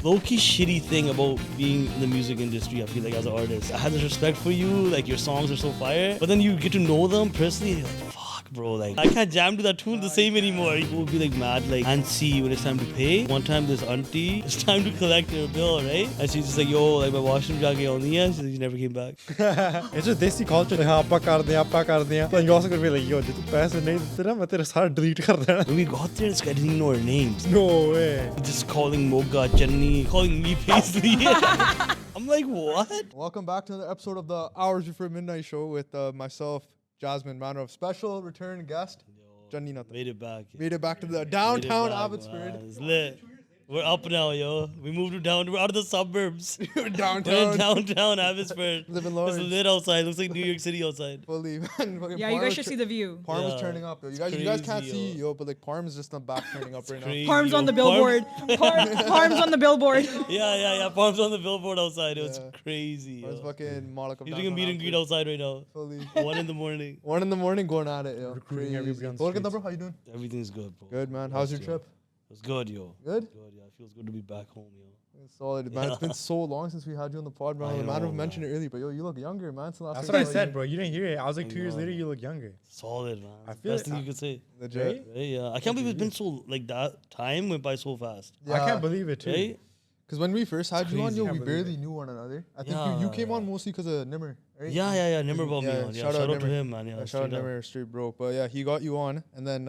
Low-key shitty thing about being in the music industry, I feel like, as an artist. I have this respect for you, like your songs are so fire, but then you get to know them personally, and you're like, fuck, bro, like, I can't jam to that tune the same anymore. People will be like mad, like, and see when it's time to pay. One time this auntie, it's time to collect her bill, right? And she's just like, yo, like, my washroom jaake auni hai. She never came back. It's just desi culture. Like, aapa kar diya. But you also gonna be like, yo, jis tu paise nahi dete na, main tere sare delete kar dena. When we got there, this guy didn't even know our names. No way. Just calling Moga, Chani, calling me Paisley. I'm like, what? Welcome back to another episode of the Hours Before Midnight show with myself, Jasmine Manak, special return guest, Chani. Made it back. Made it back to the downtown Abbotsford. It's lit. We're up now, yo. We moved to down. We're out of the suburbs. Downtown. We're in downtown Abbotsford. Living It's large. lit outside. Looks like New York City outside. Fully, man. Fucking Yeah, you guys should see the view. Parm is Yeah. turning up, yo. You It's guys can't crazy, see, yo. yo, but like Parm is just on back turning up right Crazy, Parm's yo. on the billboard. Parm's on the billboard. Yeah. Palms on the billboard outside. Yo. It's Yeah. crazy. Parm's Yo. fucking Manak. He's doing a meet and greet outside right now. Fully. 1 in the morning. 1 in the morning going at it, yo. Recruiting everybody on the Welcome, streets. bro. How you doing? Everything's good, bro. Good, man. How's your Yo. trip? It's good, yo. Good? Good, yeah. It feels good to be back home, yo. It's solid, man. It's been so long since we had you on the pod, man. I The man know, who mentioned it man. earlier, but yo, you look younger, man. Since the last That's time what I saw said, you. bro. You didn't hear it. I was like I 2 years know. later, you look younger. Solid, man. I It's the feel best it- thing you could say. Legit. Right? Right? Yeah. I can't believe it's been so, like, that time went by so fast. I can't believe it too. Right? Because when we first had you on, crazy. yo, Can't we believe barely knew one another. I think Yeah, you came on yeah. mostly because of Nimmer, right? Yeah. Never about me Yeah, on. Yeah. shout Shout out out to Nimmer. him, man. Yeah. Shout out straight up. Nimmer, straight bro. But yeah, he got you on, and then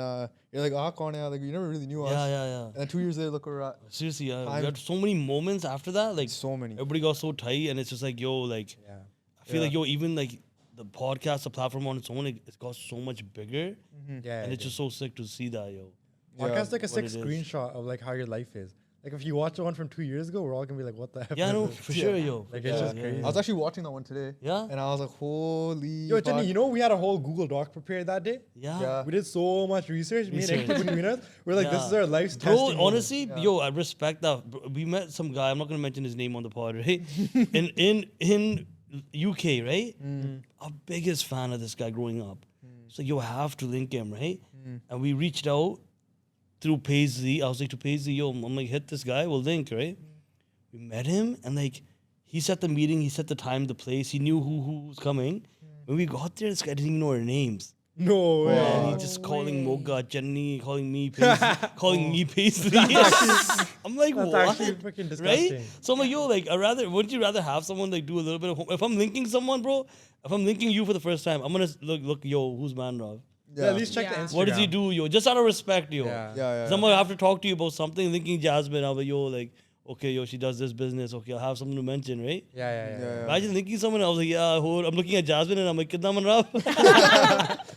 you're like, ah, Con, like you never really knew us. Yeah. And then 2 years later, look where we're at. Seriously, yeah. Time- We had so many moments after that. Like, So many. everybody got so tight, and it's just like, yo, like, Yeah. I feel like, yo, even like the podcast, the platform on its own, it's got so much bigger, Yeah. and it's just so sick to see that, yo. Podcast's like a what sick it is. screenshot of like how your life is. Like if you watch the one from 2 years ago, we're all gonna be like, what the heck? Yeah, is no, this? for sure, yo. Like it's just Yeah. crazy. I was actually watching that one today. Yeah? And I was like, holy. Yo, fuck. Chani, you know we had a whole Google Doc prepared that day. Yeah. Yeah. We did so much research. Me and Research. Ekta between us, we're like, this Yeah. is our life's Bro, testing moment. honestly, yo, I respect that. Bro, we met some guy. I'm not gonna mention his name on the pod, right? in UK, right? Our biggest fan of this guy growing up. So you have to link him, right? And we reached out through Paisley. I was like to Paisley, yo, I'm like, hit this guy, we'll link, right? We met him, and like, he set the meeting, he set the time, the place. He knew who was coming. When we got there, this guy didn't even know our names. No way. And he's just calling Moga, Chani, calling me Paisley, calling me Paisley. I'm like, That's what? actually freaking disgusting. Right? So I'm like, yo, like, wouldn't you rather have someone like do a little bit of home? If I'm linking someone, bro, if I'm linking you for the first time, I'm gonna look, yo, who's Manrav? Yeah, at least check the Yeah. Instagram. What does he do, yo? Just out of respect, yo. Yeah. Yeah. Someone have to talk to you about something, linking Jasmine. I'm like, yo, like, okay, yo, she does this business. Okay, I'll have something to mention, right? Yeah. Imagine linking someone. I was like, yeah, I'm looking at Jasmine and I'm like, Kidna Manrav?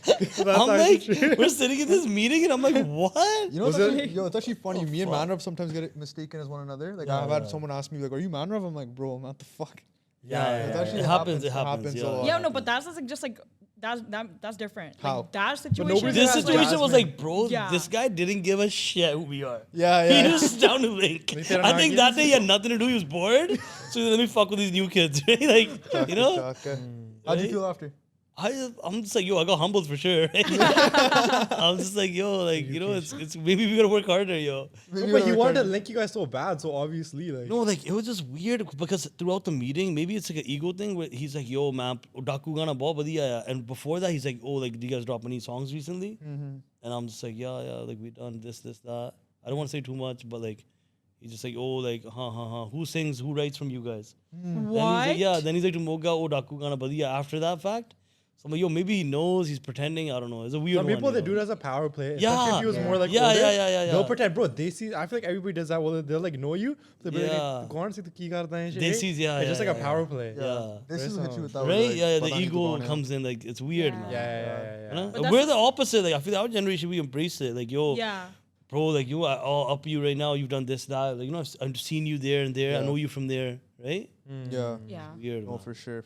That's I'm like, actually true. we're sitting in this meeting and I'm like, what? You know, Was it's actually funny. Me and fuck? Manrav sometimes get it mistaken as one another. Like, Yeah, I've had yeah. someone ask me, like, are you Manrav? I'm like, bro, what the fuck? Yeah. It's actually It happens. It happens. happens a Yeah. lot. Yeah, no, but that's like just like that's different. How? Like that situation. nobody This That's situation was Jasmine. like, bro, Yeah. this guy didn't give a shit who we are. Yeah. He was just down to link. Like, they don't I know think games? that day he had nothing to do. He was bored. So let me fuck with these new kids, right? Like, you know? Okay. How'd you Right? feel after? I'm just like, yo, I got humbled for sure. Right? I'm just like, yo, like, you know, it's maybe we gotta work harder, yo. Maybe But he we're wanted to recording. link you guys so bad, so obviously, like. No, like, it was just weird because throughout the meeting, maybe it's like an ego thing where he's like, yo, man, Daku Gana bahut badhiya hai. And before that, he's like, oh, like, do you guys drop any songs recently? And I'm just like, yeah, like, we done this, that. I don't want to say too much, but like, he's just like, oh, like, who sings, who writes from you guys? What? Then he's like, yeah, then he's like to Moga, oh, Daku Gana badhiya. After that fact, so I'm like, yo, maybe he knows, he's pretending, I don't know. It's a weird Some people one, they yo. do it as a power play. Yeah. Especially if he was more like Yeah, older, yeah. They'll pretend, bro. They see. I feel like everybody does that. Well, they'll like know you. They'll be Yeah. like, "Go on, see the key card thing." Desis, yeah, It's just yeah, like a yeah, power yeah. play. Yeah. This is Right, hit you with so- that. Right? like, Yeah, pata the nahi ego dukhan hai. comes in, like, it's weird, Yeah. man. Yeah. You know? But We're that's- the opposite. Like, I feel our generation, we embrace it. Like, yo, Yeah. bro, like, you are all up you right now. You've done this, that. Like, you know, I've seen you there and there. I Yeah. know you from there, right? Yeah. Yeah. Weird, No, man. for sure.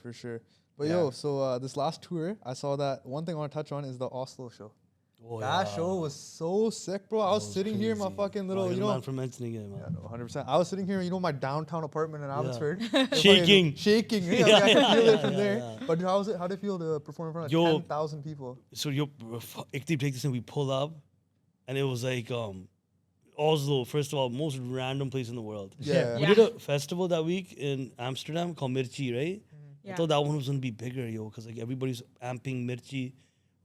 But Yeah. yo, so this last tour, I saw that one thing I want to touch on is the Oslo show. Oh, That yeah. show was so sick, bro. I was sitting here in my crazy. fucking little, Oh, you you're the know. man for mentioning it, man. Yeah, no, 100%. I was sitting here, you know, my downtown apartment in Abbotsford. Shaking. Shaking. Yeah, Yeah, like, I could feel yeah, it from yeah, there. yeah. But how was it? How did it feel to perform in front of Yo. 10,000 people? So, yo, Ikti take this and we pull up, and it was like, Oslo, first of all, most random place in the world. Yeah. We did a festival that week in Amsterdam called Mirchi, right? I Yeah. thought that one was gonna be bigger, yo, because like everybody's amping Mirchi.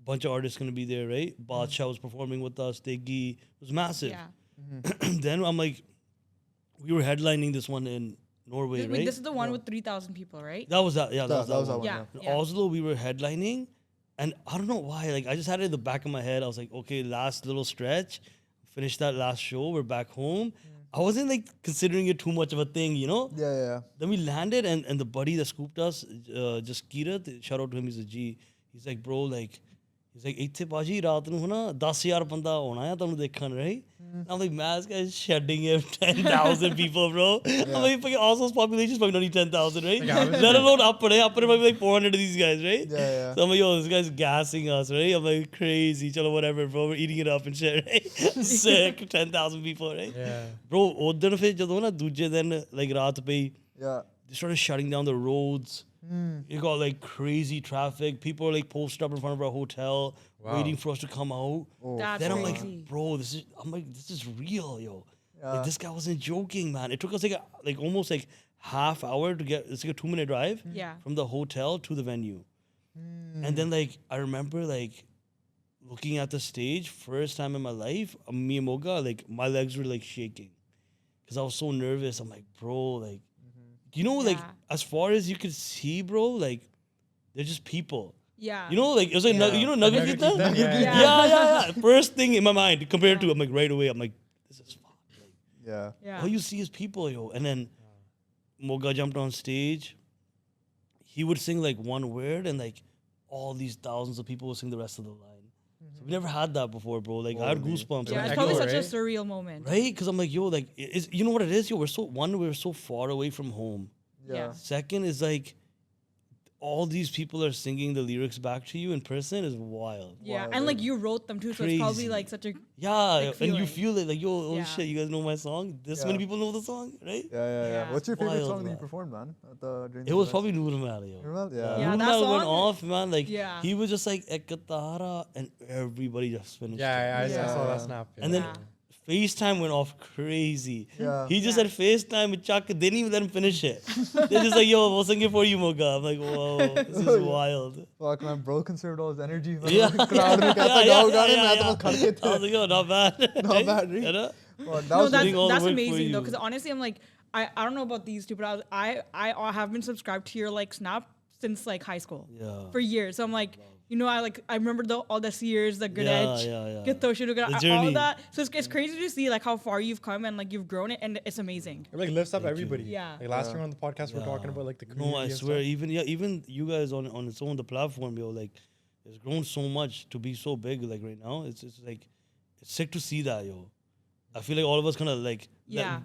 Bunch of artists gonna be there, right? Badsha was performing with us. Tiggy, it was massive. Yeah. Then I'm like, we were headlining this one in Norway, right? This is the one with 3,000 people, right? That was that. Yeah, that was that one. Yeah. In Oslo, we were headlining, and I don't know why. Like, I just had it in the back of my head. I was like, okay, last little stretch, finish that last show. We're back home. I wasn't like considering it too much of a thing, you know. Yeah. Then we landed, and the buddy that scooped us, just Kirat, shout out to him. He's a G. He's like, bro, like. He's like, ਇੱਥੇ ਭਾਜੀ ਰਾਤ ਨੂੰ ਹਨਾ 10,000 ਬੰਦਾ ਆਉਣਾ ਆ ਤੁਹਾਨੂੰ ਦੇਖਣ, right? I'm like, man, this guy's shedding him 10,000 people, bro. I'm like, Oslo's population is probably not even 10,000, right? Let alone up there might be like 400 of these guys, right? Yeah. So I'm like, yo, this guy's gassing us, right? I'm like, crazy, chalo, whatever, bro. We're eating it up and shit, right? Sick, 10,000 people, right? Yeah. Bro, ਉਦੋਂ ਫਿਰ ਜਦੋਂ ਨਾ ਦੂਜੇ ਦਿਨ like ਰਾਤ ਪਈ, Yeah. they started shutting down the roads. You got like crazy traffic. People are like posted up in front of our hotel, waiting for us to come out. That's Then I'm crazy. like, bro, this is real, yo. Like this guy wasn't joking, man. It took us like almost like half hour to get. It's like a 2-minute drive from the hotel to the venue. And then like I remember like looking at the stage, first time in my life, me and Moga, like my legs were like shaking because I was so nervous. I'm like, bro, like. You know, like as far as you could see, bro, like they're just people. Yeah. You know, like it was like you know Nugget Kita? Yeah. Yeah. First thing in my mind compared to, I'm like right away, I'm like, this is fun. Like, Yeah. all you see is people, yo. And then Moga jumped on stage. He would sing like one word, and like all these thousands of people would sing the rest of the line. So we never had that before, bro. Like I had goosebumps. Yeah, I'm it's like, probably yo, such a surreal moment. right? Because I'm like, yo, like, you know what it is? Yo, we're so far away from home. Yeah. Second is like, all these people are singing the lyrics back to you in person is wild. Yeah, and like you wrote them too, so it's probably Crazy. like such a Yeah, Like, and feeling. you feel it like, yo, oh Yeah. shit, you guys know my song? This many people know the song, right? Yeah. What's your favorite Wild, song that you man. performed, man? During It the was events? probably Noor Mal, yo. Noor Mal? Yeah. Yeah, Noor that Mal went song- off, man. Like, Yeah. he was just like, Ekatara, and everybody just finished. it. I saw that Yeah. snap. And then Yeah. FaceTime went off crazy. Yeah. He just said FaceTime with Chuck. They didn't even let him finish it. They're just like, yo, we'll sing it for you, Moga. I'm like, whoa, this is wild. Fuck, man, bro conserved all his energy. Yeah. Crowd में कहता गाओ गाने मैं तो बस खड़ के I was like, yo, not bad. Not bad, right? You know? That No, was doing all the that's work for amazing though, you. because honestly, I'm like, I don't know about these two, but I have been subscribed to your like Snap since like high school. Yeah. For years. So I'm like, you know, I remember all the Sears, the Good Edge, yeah. Get Those Shit, The all journey. that. So it's crazy to see like how far you've come and like you've grown it, and it's amazing. It like lifts up everybody. Yeah. Like last year on the podcast, we were talking about like the community. No, I and swear, stuff. even you guys on its own the platform, yo, like it's grown so much to be so big. Like right now, it's like it's sick to see that, yo. I feel like all of us kind of like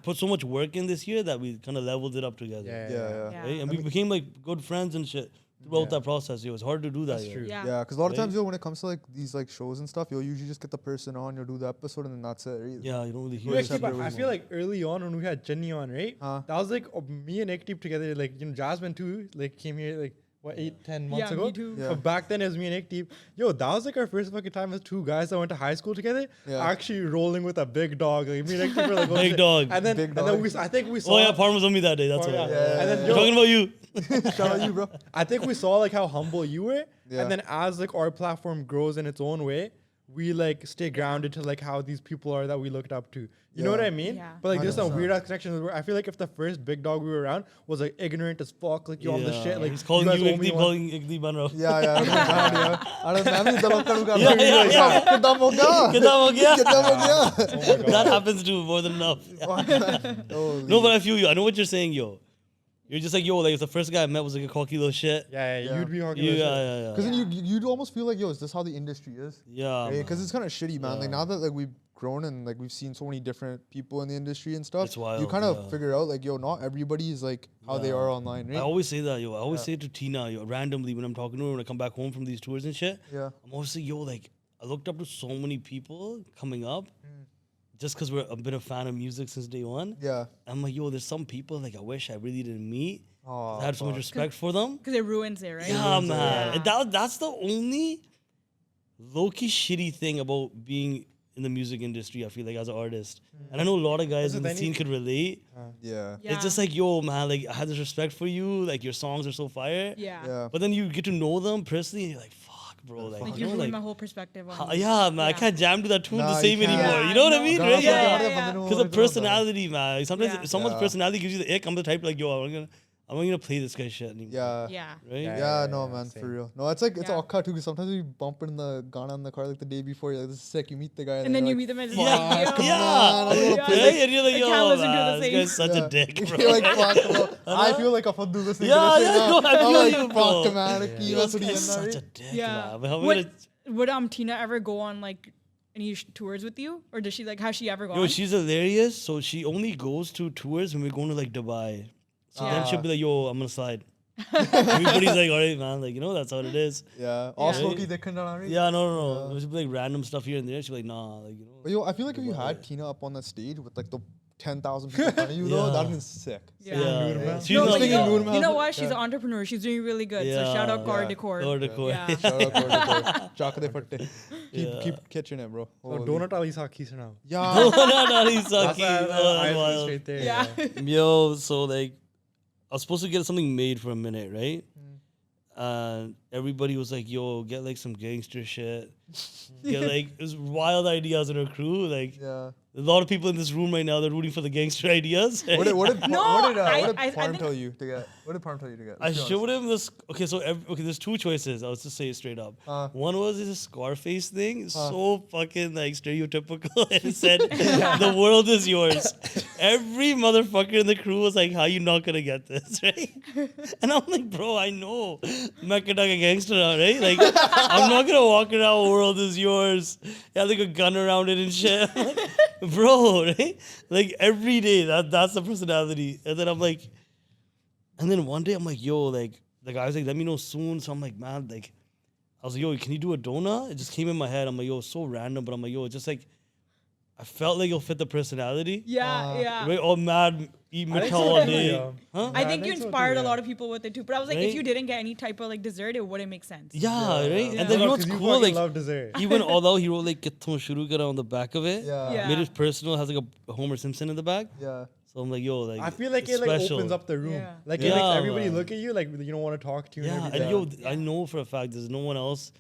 put so much work in this year that we kind of leveled it up together. Yeah. Right? And we became like good friends and shit throughout that process. Yo, it's hard to do that. That's yo. true. Yeah. Yeah, because a lot of Right? times, yo, when it comes to like these like shows and stuff, you'll usually just get the person on, you'll do the episode, and then that's it. Right? Yeah, you don't really hear Wait, it. keep up. I feel like early on when we had Chani on, right? That was like me and Ekdeep together. Like, you know, Jasmine too, like came here like what 8-10 months Yeah, ago. me too. Yeah. But back then it was me and Ekdeep. Yo, that was like our first fucking time as two guys that went to high school together. Yeah. Actually rolling with a big dog. Like me and Ekdeep were like, oh, Big shit. dog. And then Big and then dog. we I think we saw. Oh yeah, Parm was on me that day. That's Oh, why. yeah. And then We're yo, talking about you. Shout out you, bro. I think we saw like how humble you were, Yeah. and then as like our platform grows in its own way, we like stay grounded to like how these people are that we looked up to. You know what I mean? Yeah. But like there's some 100%. weird ass connections where I feel like if the first big dog we were around was like ignorant as fuck, like you on the shit, like he's calling guys you owe me Igni, one- calling Igni Banro. Yeah. I don't know. मैं भी दबा करूँगा Yeah, yeah, yeah. कितना हो गया Kiddha ho gaya? कितना हो गया That happens too more than enough. No, but I feel you. I know what you're saying, yo. You're just like, yo, like if the first guy I met was like a cocky little shit. Yeah, Yeah. you'd be hard. Yeah. Because then you'd almost feel like, yo, is this how the industry is? Yeah. Because it's kind of shitty, man. Like Yeah. now that like we've grown and like we've seen so many different people in the industry and stuff, It's wild, you kind of yeah. figure out like, yo, not everybody is like how they Yeah. are online, I right? always say that, yo. I always say it to Tina, yo, randomly when I'm talking to her when I come back home from these tours and shit. Yeah. I'm always like, yo, like I looked up to so many people coming up just because I've been a fan of music since day one. Yeah. I'm like, yo, there's some people like I wish I really didn't meet. Oh, I had so much respect for them. Because it ruins it, right? Yeah, man. Yeah. And that's the only low-key shitty thing about being in the music industry, I feel like, as an artist. And I know a lot of guys in the scene could relate. Yeah. It's just like, yo, man, like, I had this respect for you. Like, your songs are so fire. Yeah. But then you get to know them personally, and you're like, fuck, bro. Like, Like you you know, ruined like, my whole perspective on you. yeah, man, I can't jam to that tune Nah, the you same can't. anymore. Yeah, You know what I no. mean, Gaana right? to Yeah, gaane yeah. bande nu Because aur of kitna hota hai. personality, man. Sometimes Yeah. if someone's Yeah. personality gives you the ick, I'm the type like, yo, I'm not gonna play this guy's shit anymore. Yeah. Yeah. Right? Yeah, no, man, for same. real. No, it's like, it's Yeah. awkward too, because sometimes we bump it in the Ghana in the car like the day before, you're like, this is sick, you meet the guy, And then you're you like, meet them and it's Yeah, like, fuck, yo, man, I yeah. don't wanna yeah. play Right? And you're like, I yo, can't listen to man, the this same- guy's such a dick, bro. You're like, fuck, bro. I feel like a faddu listening to Yeah, this yeah, right no, now. I feel I'm like, you, bro. fuck, man, Yo, that's this what he guy's in such a there. dick, Yeah. man. But how we gonna- Would Tina ever go on like any tours with you, or does she like has she ever gone? Yo, she's hilarious. So she only goes to tours when we're going to like Dubai. So then she'll be like, yo, I'm gonna slide. Everybody's like, all right, man. Like, you know, that's how it is. Yeah, Oslo Right? ki dekhan jana, right? Yeah, no. She'll be like random stuff here and there. She'll be like, nah, like, you know. But yo, I feel like if you had Tina up on that stage with like the 10,000 people in front of you, though, Yeah. that'd been sick. Yeah. Yeah. She's No, not but thinking like, Noor you Mahal- know what? She's Yeah. an entrepreneur. She's doing really good. So shout out Car Yeah. Decor. Lord of course. Yeah. Shout out to Chakde Fatte. Yeah. Keep catching it, bro. Oh, Holy- donut ali sakhi now. Yeah. No, he's That's sucky. why Oh, I that's was wild. straight there. Yeah. Yo, so like, I was supposed to get something made for a minute, right? And everybody was like, yo, get like some gangster shit. Get like, there's wild ideas in our crew. Like, Yeah. a lot of people in this room right now, they're rooting for the gangster ideas. What did No, I Parm think- tell you to get? What did Parm tell you to get? I showed him this. Okay, so there's two choices. I'll just say it straight up. One was this Scarface thing, so fucking like stereotypical. It said, "The world is yours." Every motherfucker in the crew was like, "How you not gonna get this?" Right? And I'm like, "Bro, I know, Mekadaka gangster, right? Like, I'm not gonna walk around. World is yours. Yeah, like a gun around it and shit." Bro, right? Like every day, that's the personality. And then I'm like. And then one day I'm like, yo, like, the guy was like, let me know soon. So I'm like, man, like, I was like, yo, can you do a donut? It just came in my head. I'm like, yo, it's so random. But I'm like, yo, it's just like, I felt like it'll fit the personality. Yeah. Right? All mad, eat I think mitha so all too, day. yeah. Huh? I Yeah, think I you think so too, inspired a yeah. lot of people with it too. But I was like, if Right? you didn't get any type of like dessert, it wouldn't make sense. Yeah, right? Yeah. And then you know what's 'Cause you cool? fucking Like, love dessert. even although he wrote like Kitthon Shuru Kara on the back of it, Yeah. made it personal, has like a Homer Simpson in the back. Yeah. So I'm like, yo, like, I feel like it's it like special. opens up the room. Yeah. Like it Yeah, makes everybody man. look at you like you don't want to talk to you. Yeah, and and everything. yo, I know for a fact there's no one else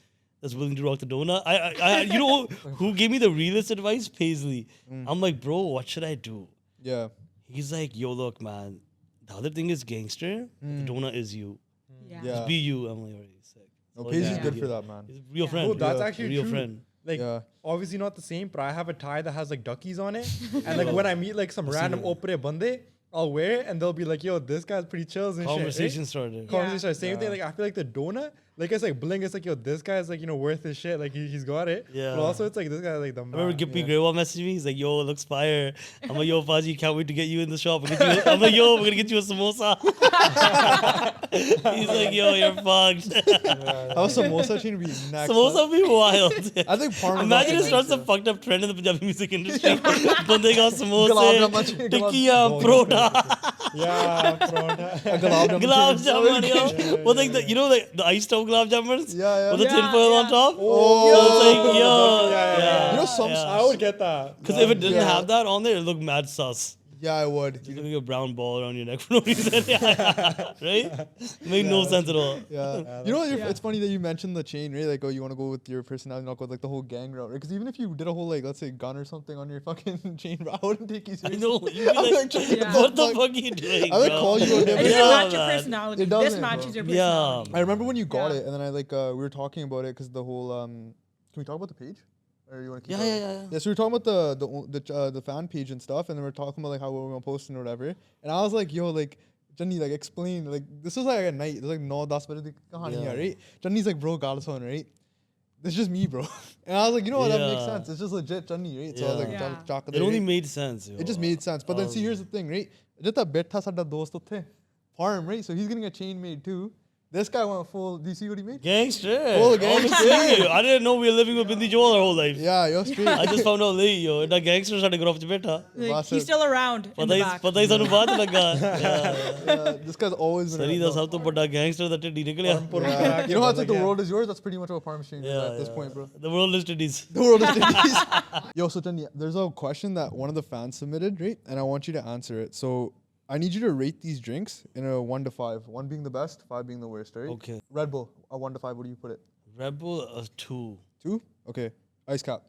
that's willing to rock the donut. I you know who gave me the realest advice? Paisley. I'm like, bro, what should I do? Yeah. He's like, yo, look, man, the other thing is gangster. The donut is you. Yeah. Yeah. Be you. I'm like, already sick. No, So, Paisley's yeah. good for that, man. He's a real Yeah. friend. Oh, that's Yeah. actually real true. friend. Like Yeah. obviously not the same, but I have a tie that has like duckies on it. And like when I meet like some random opere bande, I'll wear it and they'll be like, yo, this guy's pretty chills and Conversation shit. started. Right? Conversation. Same thing. Like I feel like the donut, like it's like bling. It's like, yo, this guy's like, you know, worth his shit. Like he's got it. Yeah. But also it's like this guy's like the I remember man. Gippy Grewal messaged me. He's like, yo, it looks fire. I'm like, yo, Faji, can't wait to get you in the shop. I'm like, yo, we're going to get you a samosa. He's like, yo, you're fucked. How samosa chain be next? Samosa be wild. I think Parm. Imagine it starts a fucked up trend in the Punjabi music industry. Bande ka samosa, Gulab jamun, tikkiya, prota, Yeah, prawn. gulab jamun, yo. Well, like the, you know, like the iced out gulab jamuns Yeah. with the Yeah, tinfoil on yeah. top. Oh, So it's like, yo, yeah. You know, some I would get that. Because if it didn't Yeah. have that on there, it looked mad sus. Yeah, I would. It's like a brown ball around your neck for no reason. Right? Made no sense at all. Yeah. You know, Yeah. it's funny that you mentioned the chain, right? Like, oh, you want to go with your personality, not go with like the whole gang route, right? Because even if you did a whole like, let's say, gun or something on your fucking chain, bro, I wouldn't take you I seriously. know. You'd be I'm like, like, Yeah. what the fuck are you doing? I would bro? call you a It different. doesn't Yeah, match your man. personality. It This doesn't, matches bro. your Yeah. personality. I remember when you got Yeah. it, and then I like we were talking about it because the whole can we talk about the page? Or you want to keep Yeah. Yeah, so we were talking about the fan page and stuff, and then we are talking about like how we're gonna post and whatever. And I was like, yo, like Chani, like explain, like this was like at night. It was like 9-10 baje di kahani hai, right? Chani's like, bro, Galson, right? It's just me, bro. And I was like, you know what, that makes Yeah. sense. It's just legit Chani, right? So I was like, Yeah. Chaka It only made sense. Yo. it just made sense. But then see, here's the thing, right? Just a bit tha sada dost utthe farm, right? So he's getting a chain made too. This guy went full. Do you see what he made? Gangster. Full gangster. Obviously. I didn't know we were living with Bindi Joel our whole life. Yeah, you're straight. I just found out late, yo. That gangster started growing up beta. Like, Boss he's said- still around in the back. पता ही सानू बात लगा. This guy's always been. सरी दा सब तो बड़ा gangster that did निकल गया. Yeah. You know how it's like the world is yours? That's pretty much what Farm Exchange is at this point, bro. The world is titties. The world is titties. Yo, so Chani, there's a question that one of the fans submitted, right? And I want you to answer it. So I need you to rate these drinks in a 1 to 5. 1 being the best, 5 being the worst, right? Okay. Red Bull, a 1 to 5. What do you put it? Red Bull a 2, 2? Okay. Ice Cap.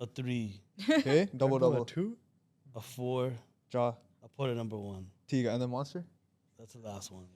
a 3, Okay. Double double. 2? a 4. Ja. I put it number 1. Tiga. And then Monster? That's the last one.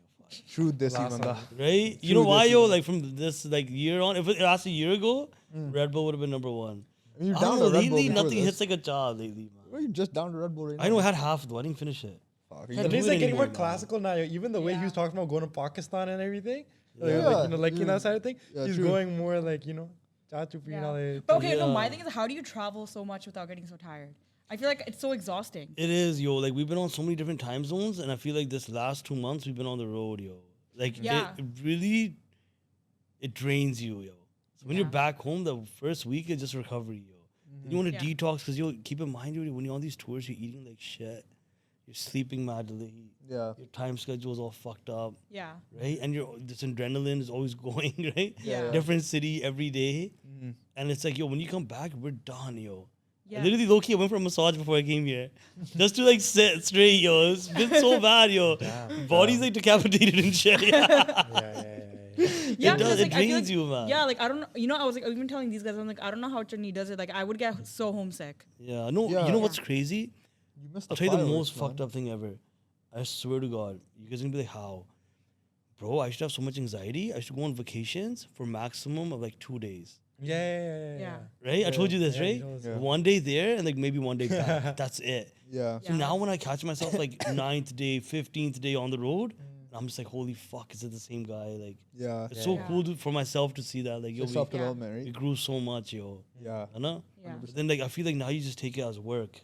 True this Last even. one. Right? You True know why, this yo? even. Like from this like year on, if it asked a year ago, Red Bull would have been number 1. I mean, you're I down don't know, to Red Bull lately before nothing this. hits like a job lately, man. Well, you're just down to Red Bull right now. I know I had half though. I didn't finish it. Fuck, Yeah, At do least it like getting anymore, more man. classical now. Even the way he was Yeah. talking about going to Pakistan and everything, Yeah. like, you know, like Yeah. that side of thing, Yeah, he's true. going more like, you know, chachu Yeah. pina. But okay, no, my Yeah. thing is, how do you travel so much without getting so tired? I feel like it's so exhausting. It is, yo. Like we've been on so many different time zones, and I feel like this last 2 months we've been on the road, yo. Like Yeah. it really, it drains you, yo. So when you're Yeah. back home, the first week is just recovery, yo. Then you want to Yeah. detox because you keep in mind, yo, when you're on these tours, you're eating like shit. You're sleeping madly. Yeah. Your time schedule is all fucked up, Yeah. right? And this adrenaline is always going, right? Yeah. Different city every day. Mhm. And it's like, yo, when you come back, we're done, yo. Yeah. Literally, low key, I went for a massage before I came here. Just to like sit straight, yo. It's been so bad, yo. Body's like decapitated and shit. Yeah. Yeah, It does. because, It like, I feel drains like- you, man. Yeah, like I don't know. You know, I was like even telling these guys, I'm like, I don't know how Chani does it. Like I would get so homesick. Yeah. No, Yeah. you know what's crazy? You missed I'll the tell you the fireworks, most man. fucked up thing ever. I swear to God. You guys are gonna be like, how? Bro, I used to have so much anxiety. I used to go on vacations for maximum of like 2 days. Yeah. Right? I told you this, Yeah, right? you told us. Yeah. 1 day there and like maybe 1 day back. That's it. Yeah. So Yeah. now when I catch myself like 9th day, 15th day on the road, I'm just like, holy fuck, is it the same guy? Like, Yeah. it's so Yeah. cool for myself to see that. Like, yo, It's self development, we right? grew so much, yo. Yeah. You know? Yeah. But then like I feel like now you just take it as work.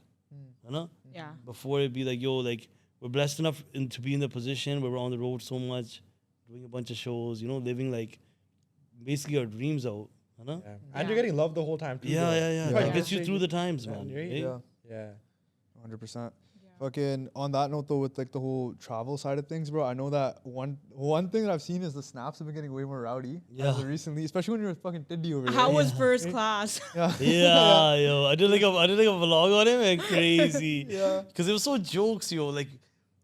You know? Yeah. Before it'd be like, yo, like we're blessed enough to be in the position where we're on the road so much, doing a bunch of shows, you know, living like basically our dreams out. You know? And Yeah. you're getting love the whole time too. Yeah, though. yeah, yeah. Yeah. It gets you Yeah. through the times, Yeah, man. right? right? Yeah. Yeah. 100%. Fucking on that note though, with like the whole travel side of things, bro, I know that one thing that I've seen is the snaps have been getting way more rowdy as of Yeah. recently, especially when you're with fucking Tidhi over there. How was Yeah. first class? Yeah. Yeah, yo. I did like a vlog on him and crazy. Yeah. Cause it was so jokes, yo. Like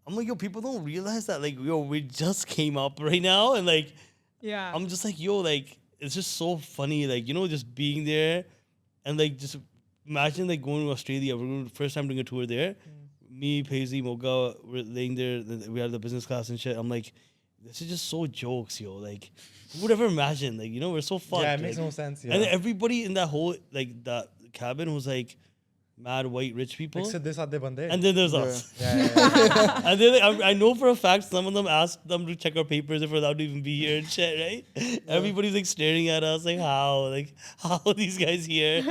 I'm like, yo, people don't realize that, like, yo, we just came up right now, and like Yeah. I'm just like, yo, like it's just so funny, like, you know, just being there and like just imagine like going to Australia. We're going first time doing a tour there. Me, Paisley, Moga, we're laying there. We had the business class and shit. I'm like, this is just so jokes, yo. Like, who would ever imagine? Like, you know, we're so fucked. Yeah, it makes like, no sense. Yeah. And then everybody in that whole like that cabin was like mad white rich people. like, Siddhe Saadhe bande. And then there's Yeah. us. yeah. And then like, I know for a fact some of them asked them to check our papers if we're allowed to even be here and shit, right? Everybody's like staring at us like how are these guys here?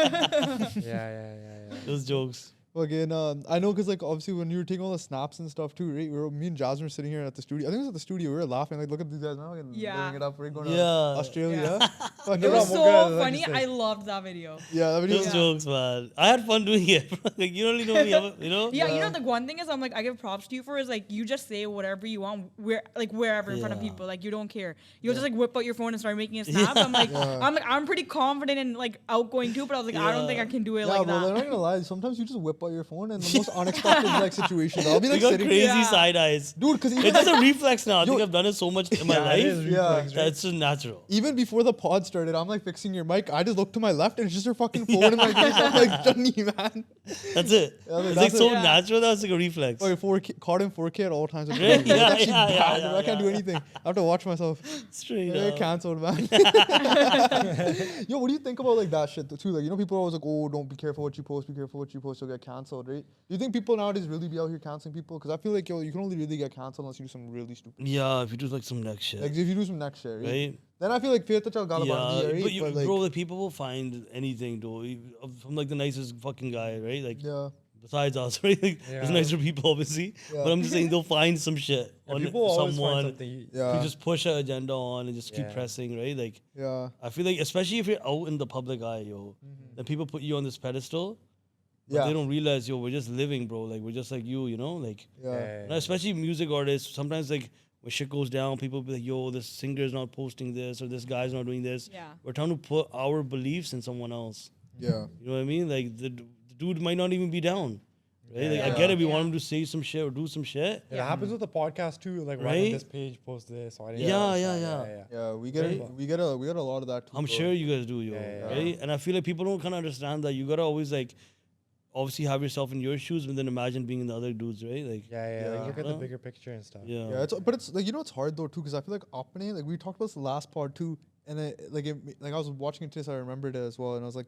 Yeah. Mm. Those jokes. Again, I know because like obviously when you were taking all the snaps and stuff too, right? Me and Jasmine were sitting here at the studio. I think it was at the studio. We were laughing like, look at these guys now, and Yeah. living it up. We're going Yeah. to Australia. Fuck, It was Moga, so like funny. you said. I loved that video. yeah, that video. Those Yeah. jokes, man. I had fun doing it. Like you don't really know me, you know? Yeah, you Yeah. know the one thing is I'm like I give props to you for is like you just say whatever you want wherever in front of Yeah. people, like you don't care. You'll just like whip out your phone and start making a snap. I'm like Yeah. I'm pretty confident and like outgoing too, but I was like I don't think I can do it Yeah, like bro, I'm that. not gonna lie. Sometimes you just whip out your phone and the most unexpected like situations. I'll be We like got sitting, crazy Yeah. side eyes. dude, because It's just a reflex now. I think Yo- I've done it so much in my Yeah, it is life. Yeah. reflex, right? That's just natural. even before the pod started, I'm like fixing your mic. I just look to my left and it's just her fucking phone in my face. I'm like, Johnny, man. That's it. Yeah, like, It's like that's so it. Yeah. natural that it's like a reflex. Like 4K, caught in 4K at all times. It's Right? actually Yeah, bad, yeah, dude. I can't do anything. I have to watch myself. Straight I up. get cancelled, man. Yo, what do you think about like that shit too? Like, you know, people are always like, oh, don't be careful what you post, be careful what you post, you'll get cancelled, right? Do you think people nowadays really be out here cancelling people? Because I feel like, yo, you can only really get cancelled unless you do some really stupid. Yeah, if you do like some next shit. Like, if you do some next shit, right? Right? Then I feel like Fiat Chal Galabandi, Yeah, right? but, you, like, bro, like people will find anything, though. From like the nicest fucking guy, right? Like yeah. besides us, right? Like, there's Yeah. nicer people, obviously. Yeah. But I'm just saying they'll find some shit. on People always find someone something. Yeah. to just push an agenda on and just keep Yeah. pressing, right? Like, Yeah. I feel like, especially if you're out in the public eye, yo, then people put you on this pedestal. But Yeah. they don't realize, yo, we're just living, bro. Like, we're just like you know? Like, Yeah. and especially music artists, sometimes, like, when shit goes down, people be like, yo, this singer's not posting this or this guy's not doing this. Yeah. We're trying to put our beliefs in someone else. Yeah. You know what I mean? Like, the dude might not even be down. Right? Like, I Yeah. get it. We Yeah. want him to say some shit or do some shit. It happens with the podcast too. Like, why Right? did this page post this? Why didn't Yeah, this? yeah. Yeah. We get Right? we get a lot of that too. I'm bro. sure you guys do, yo. Yeah. Right? And I feel like people don't kind of understand that. You gotta always, like, obviously have yourself in your shoes, but then imagine being in the other dudes, right? Like, Yeah. Like, look at the Yeah. bigger picture and stuff. yeah. Yeah, but it's like, you know, it's hard though too, because I feel like apne, like we talked about this last part too, and like I was watching it today, so I remembered it as well, and I was like,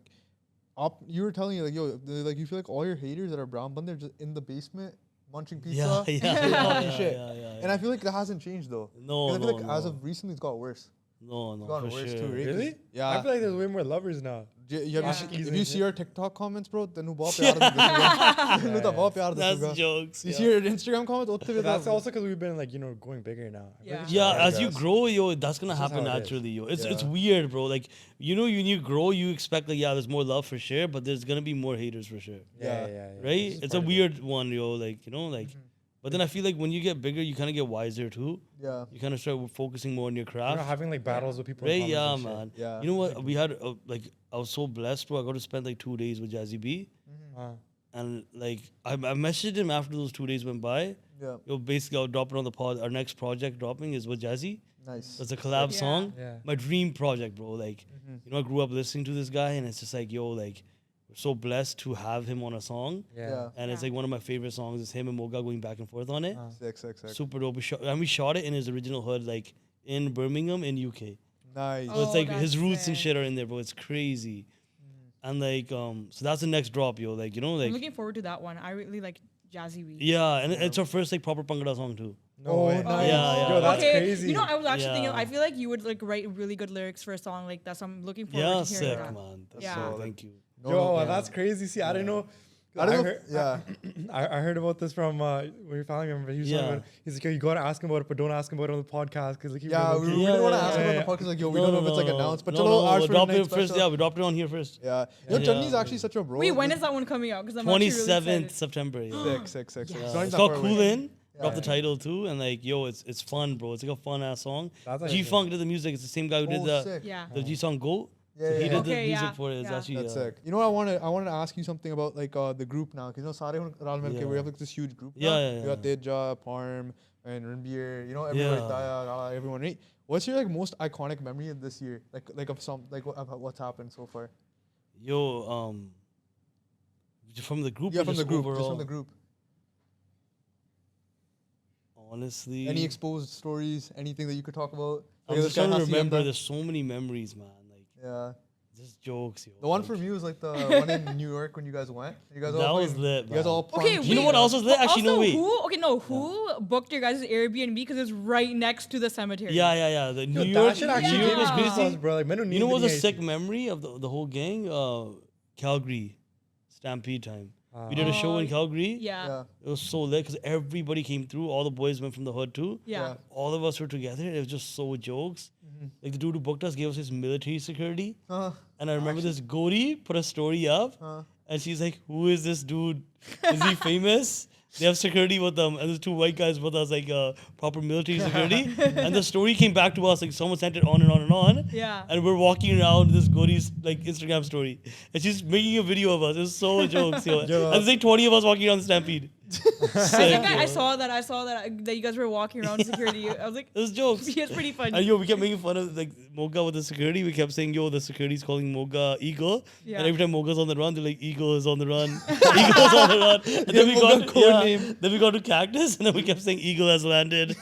you were telling me like, yo, like you feel like all your haters that are brown bun, they're just in the basement munching pizza, talking shit. And I feel like that hasn't changed though. No, 'Cause I feel no, like as no. of recently, it's got worse. No, It's no, gotten for worse sure. too, right? 'Cause- Really? Yeah. I feel like there's way more lovers now. Have Yeah. if you see our TikTok comments, bro, then bahut pyar dassuga. Then bahut pyar That's dassuga. jokes. You yeah. see your Instagram comments, utte But that's bhi also because we've been like, going bigger now. I feel like it's Yeah, just as you progress. grow, yo, that's gonna It's just happen how it is. naturally, yo. It's Yeah. weird, bro. Like, when you grow, you expect like, yeah, there's more love for sure, but there's gonna be more haters for sure, Yeah. right? just It's a part of it. weird one, yo. Like, like. But then I feel like when you get bigger, you kind of get wiser too. Yeah. You kind of start focusing more on your You're craft. not having like battles with people. in Right? comments Yeah, and shit. man. Yeah. You know what? We had like I was so blessed, bro. I got to spend like 2 days with Jazzy B, and like I messaged him after those 2 days went by. Yeah. Yo, basically, I'll drop it on the pod. Our next project dropping is with Jazzy. Nice. It's a collab Yeah. song. Yeah. My dream project, bro. Like, I grew up listening to this guy, and it's just like, yo, like, we're so blessed to have him on a song. Yeah. And it's Yeah. like one of my favorite songs. It's him and Moga going back and forth on it. Sick. Super dope. We shot it in his original hood, like in Birmingham, in UK. Nice. So it's Oh, like his that's roots and sick. shit are in there, bro. It's crazy. And like, so that's the next drop, yo. Like, I'm like, looking forward to that one. I really like Jazzy B. yeah, and it's our first like proper Bhangra song too. No Oh, way. nice. Yeah. Yo, that's okay. crazy. You know, I was actually thinking. Yeah. I feel like you would like write really good lyrics for a song like that. So I'm looking forward Yeah, to hearing sick, that. man. That's Yeah. so, thank you. Yo, that's crazy. See, I didn't know. I don't know. heard, Yeah. I heard about this from your family member. He was talking Yeah. about, he's like, yo, you gotta ask him about it, but don't ask him about it on the podcast because like, Yeah, we Yeah, didn't want to yeah, ask him yeah. about the podcast. Like, yo, we don't know if it's like announced, but no, chalo, ours we for dropped the it next first. special. Yeah, we dropped it on here first. Yeah. Yo, Yeah. Chani's actually such a bro. Wait, when is that one coming out? Because I'm actually really 27th excited. September. Yeah. Sick. Yes. not It's even that called far away. Coolin. Drop the Yeah. title too, and like, yo, it's fun, bro. It's like a fun ass song. That's like- G Funk did the music. It's the same guy who did Oh, the sick. Yeah. G song Goat. Yeah, So he yeah. did the Okay, music yeah, for it. It's yeah. actually That's sick. You know what I wanted to ask you something about like the group now, because Sare Ral Milke, we have like this huge group. Yeah, now. yeah, We got yeah. Teja, Parm, and Ranbir. You know, everyone, Yeah. Daya, Gala, everyone, right? What's your like most iconic memory of this year? Like of some of what's happened so far? Yo, from the group. Yeah, or from the just group. Overall? Just from the group. Honestly, Any exposed stories? Anything that you could talk about? I'm Like, just this guy trying to has remember. done- There's so many memories, man. Like Yeah. just jokes, yo. The one like, for me was like the one in New York when you guys went. You guys That all was fucking- lit, You guys man. all Okay, punked. You know what else was lit? But Actually, no, also, wait. who booked your guys' Airbnb because it's right next to the cemetery? Yeah. The New Yo, York, that shit actually New York gave was me busy. goosebumps, bro. Like, manu You know what was a neend sick nahi memory of the whole gang? Calgary, Stampede time. We did a show in Oh, Calgary. Yeah. Yeah. It was so lit because everybody came through. All the boys went from the hood too. Yeah. All of us were together. It was just so jokes. Like the dude who booked us gave us his military security. Uh, And I remember this Gori put a story up, and she's like, "Who is this dude? Is he famous?" They have security with them, and there's 2 white guys with us, like proper military security. And the story came back to us, like someone sent it on and on and on. Yeah. And we're walking around this Gori's like Instagram story, and she's making a video of us. It was so jokes, yo. And there's like 20 of us walking around the Stampede. I Sick, think I yo. saw that you guys were walking around security. I was like, It was jokes. it's pretty funny. And yo, we kept making fun of like Moga with the security. We kept saying, yo, the security's calling Moga Eagle. Yeah. And every time Moga's on the run, they're like, Eagle is on the run. Eagle's on the run. And then Moga code name. then we got to Cactus, and then we kept saying Eagle has landed.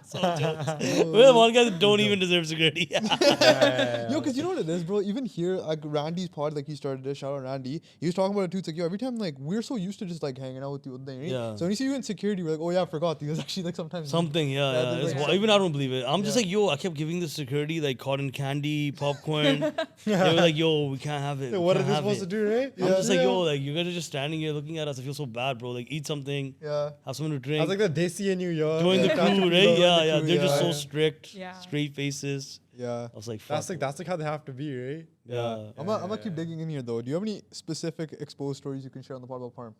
So jokes. We're the one guy that don't even deserve security. Yo, because you know what it is, bro? Even here, like Randy's pod, like he started this, shout out Randy. He was talking about it too. It's like, yo, every time, like, we're so used to just like hanging out with you, right? Yeah. So when you see you in security, we're like, oh yeah, I forgot. Because actually, like, sometimes Something, yeah. there's, It's like, even I don't believe it. I'm just like, yo, I kept giving the security like cotton candy, popcorn. They were like, yo, we can't have it. So we what are can't they have supposed it. to do, right? I'm just like, yo, like you guys are just standing here looking at us. I feel so bad, bro. Like, eat something, Yeah. have something to I drink. was like the Desi in New York. Join the crew, right? Yeah. They're just so yeah. strict, Yeah. straight faces. Yeah. I was like, fuck. That's like how they have to be, right? Yeah. I'm gonna keep digging in here though. Do you have any specific exposed stories you can share on the pod about Parm?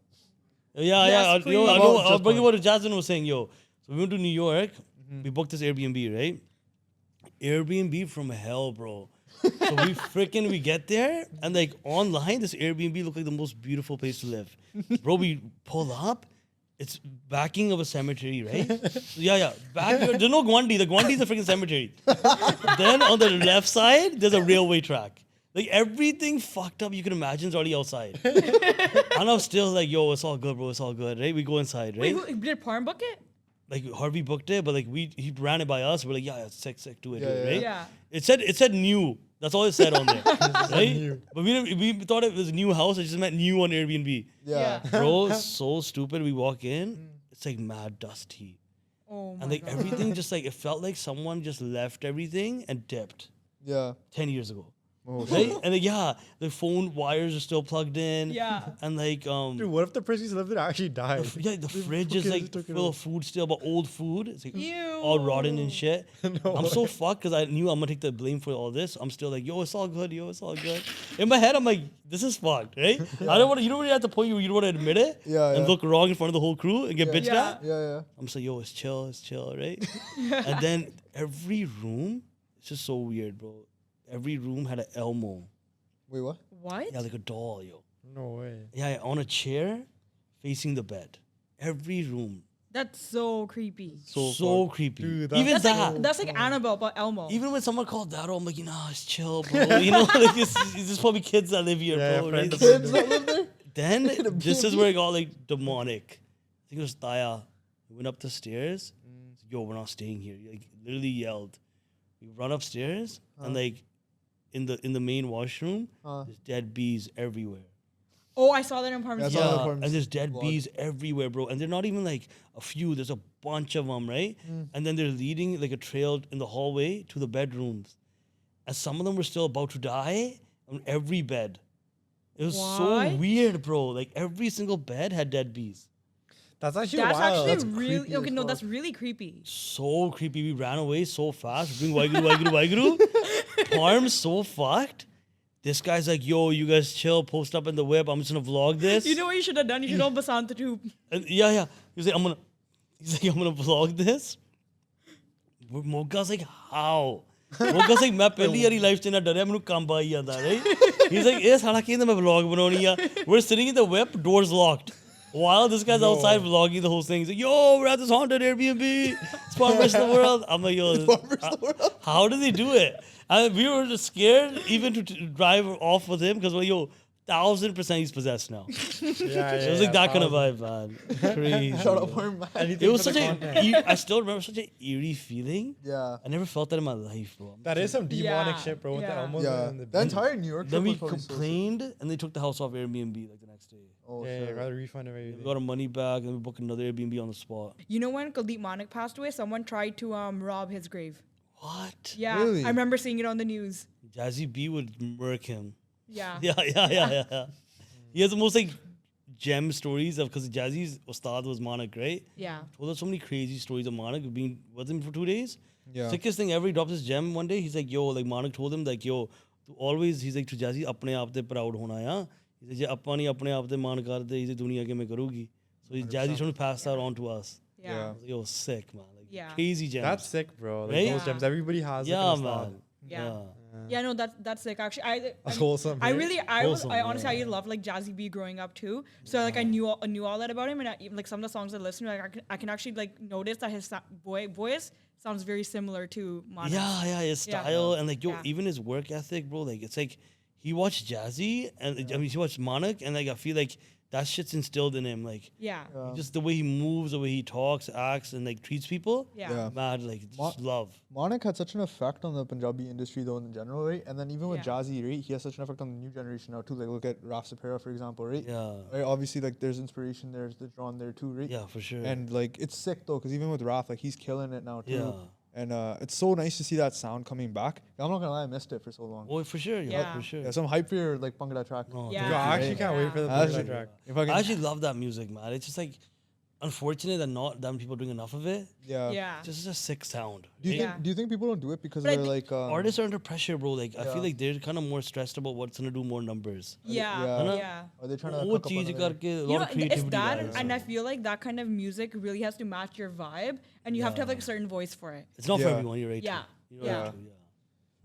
Yeah. Yes, I please. know. I'll Just bring you one. what Jasmine was saying, yo. So we went to New York. We booked this Airbnb, right? Airbnb from hell, bro. So we get there and like online, this Airbnb looked like the most beautiful place to live. Bro, we pull up, it's backing of a cemetery, right? Yeah. There's no Gwandi. The Gwandi is a freaking cemetery. Then on the left side, there's a railway track. Like everything fucked up you can imagine is already outside. And I'm still like, yo, it's all good, bro. It's all good, right? We go inside, right? Wait, did Parm book it? Like Harvey booked it, but like he ran it by us. We're like, yeah, sick, do it, right? Yeah. It said new. That's all it said on there, right? But we thought it was a new house. It just meant new on Airbnb. Yeah. Bro, so stupid. We walk in, it's like mad dusty, Oh my and like god. everything just like it felt like someone just left everything and dipped Yeah. 10 years ago. Oh, Right? And like, yeah, the phone wires are still plugged in. Yeah. And like, Dude, what if the person who lived there actually died? yeah, the fridge is kids like took it full away. of food still, but old food. It's like Ew. all rotten and shit. No I'm so fucked because I knew I'm gonna take the blame for all this. I'm still like, yo, it's all good, yo, it's all good. In my head, I'm like, this is fucked, right? I don't want to. You know when you're at the point where you don't want to admit it, Yeah, and yeah. look wrong in front of the whole crew and get bitched Yeah. at. Yeah. I'm just like, yo, it's chill, right? And then every room, it's just so weird, bro. Every room had an Elmo. Wait, what? What? Yeah, like a doll, yo. No way. Yeah, on a chair facing the bed. Every room. That's so creepy. So creepy. Dude, Even that's that. That's like Annabelle, but Elmo. Even when someone called that, I'm like, nah, it's chill, bro. You know, like it's just probably kids that live here, Yeah, bro. friends. Right? Kids that live there? Then this is where it got like demonic. I think it was Taya. We went up the stairs. Yo, we're not staying here. Like literally yelled. We run upstairs and like in the main washroom, there's dead bees everywhere. Oh, I saw that in Parm's. That's Yeah. all Yeah, Parm's and there's dead vlog. bees everywhere, bro. And they're not even like a few. There's a bunch of them, right? And then they're leading like a trail in the hallway to the bedrooms. And some of them were still about to die on every bed. It was so What? weird, bro. Like every single bed had dead bees. That's actually That's wild. actually really creepy okay. as No, fuck. that's really creepy. So creepy. We ran away so fast. Doing Waiguru. Parm's so fucked. This guy's like, yo, you guys chill, post up in the whip. I'm just gonna vlog this. You know what you should have done? You should have Basanta too. And yeah. He's like, I'm gonna vlog this. Moga's like, how? Moga's like, मैं पहली वाली live से ना डरे मैंने काम पाई जाता, right? He's like, ये साला कहता मैं vlog बनानी है. We're sitting in the whip, doors locked. While this guy's outside vlogging the whole thing, he's like, yo, we're at this haunted Airbnb. It's fun rest of the world. I'm like, yo, how do they do it? And we were just scared even to drive off with him because we're like, yo, 1000% he's possessed now. It was like that kind of vibe, man. Crazy. Shout out Parm, man. It was such I still remember such an eerie feeling. Yeah. I never felt that in my life, bro. That is some demonic Yeah, shit, bro. With the yeah. Elmos Yeah. and the The entire New York Then trip we was probably so sick. complained and they took the house off Airbnb like the next day. Oh, yeah, shit. rather refund of We everything. got our money back and we booked another Airbnb on the spot. You know when Kuldeep Manak passed away, someone tried to rob his grave. What? Yeah, Really? I remember seeing it on the news. Jazzy B would murk him. Yeah. Yeah. He has the most like gem stories of because Jazzy's Ustad was Manak, right? Yeah. Told us so many crazy stories of Manak being with him for 2 days. Yeah. Sickest thing ever, he drops his gem one day. He's like, yo, like Manak told him, like, yo, always, he's like to Jazzy, apne aap te proud hona ya. He said, je appa nahi apne aap te maan karde, he said, duniya ke mein karugi. So Jazzy's trying to pass that on to us. Yeah. Yeah. I was like, yo, sick, man. Like, Yeah. crazy gems. That's sick, bro. Like Right? those Yeah. gems, everybody has. yeah, like, a man. nostalgia. Yeah. Yeah, no, that's like actually That's wholesome. I right? really Wholesome, I honestly yeah. I loved like Jazzy B growing up too. So like I knew all that about him, and even like some of the songs I listen to, like I can actually like notice that his voice sounds very similar to Manak. Yeah, his Yeah. style and like, yo, Yeah. even his work ethic, bro. Like, it's like he watched Jazzy and I mean, he watched Manak, and like, I feel like that shit's instilled in him. Like Yeah. just the way he moves, the way he talks, acts, and like treats people. Yeah. Yeah. Mad, like just love. Manak had such an effect on the Punjabi industry though in general, right? And then even with Yeah. Jazzy, right? He has such an effect on the new generation now too. Like look at Raf Sapera, for example, right? Yeah. Right, obviously, like there's inspiration there, that's drawn there too, right? Yeah, for sure. And like it's sick though, because even with Raf, like he's killing it now too. Yeah. And it's so nice to see that sound coming back. I'm not gonna lie, I missed it for so long. Oh, for sure. Yeah, Yeah. for sure. Yeah, so I'm hyped for your like Bangla track. No, Yeah. Yo, I actually Right. can't wait for the Actually, Bangla track. If I can, I actually love that music, man. It's just like unfortunate that not that many people are doing enough of it. yeah. Yeah. Just a sick sound. Do you Yeah. think? Do you think people don't do it because But I they're think like Artists are under pressure, bro. Like I Yeah. feel like they're kind of more stressed about what's gonna do more numbers. Yeah. Yeah. Yeah. Are they trying to? वो cook up चीज another- करके a You lot know, of creativity. it's that, guys. and I feel like that kind of music really has to match your vibe, and you have to have like a certain voice for it. It's not for Yeah. everyone. You're right. Yeah. too. You're Yeah. right too, yeah.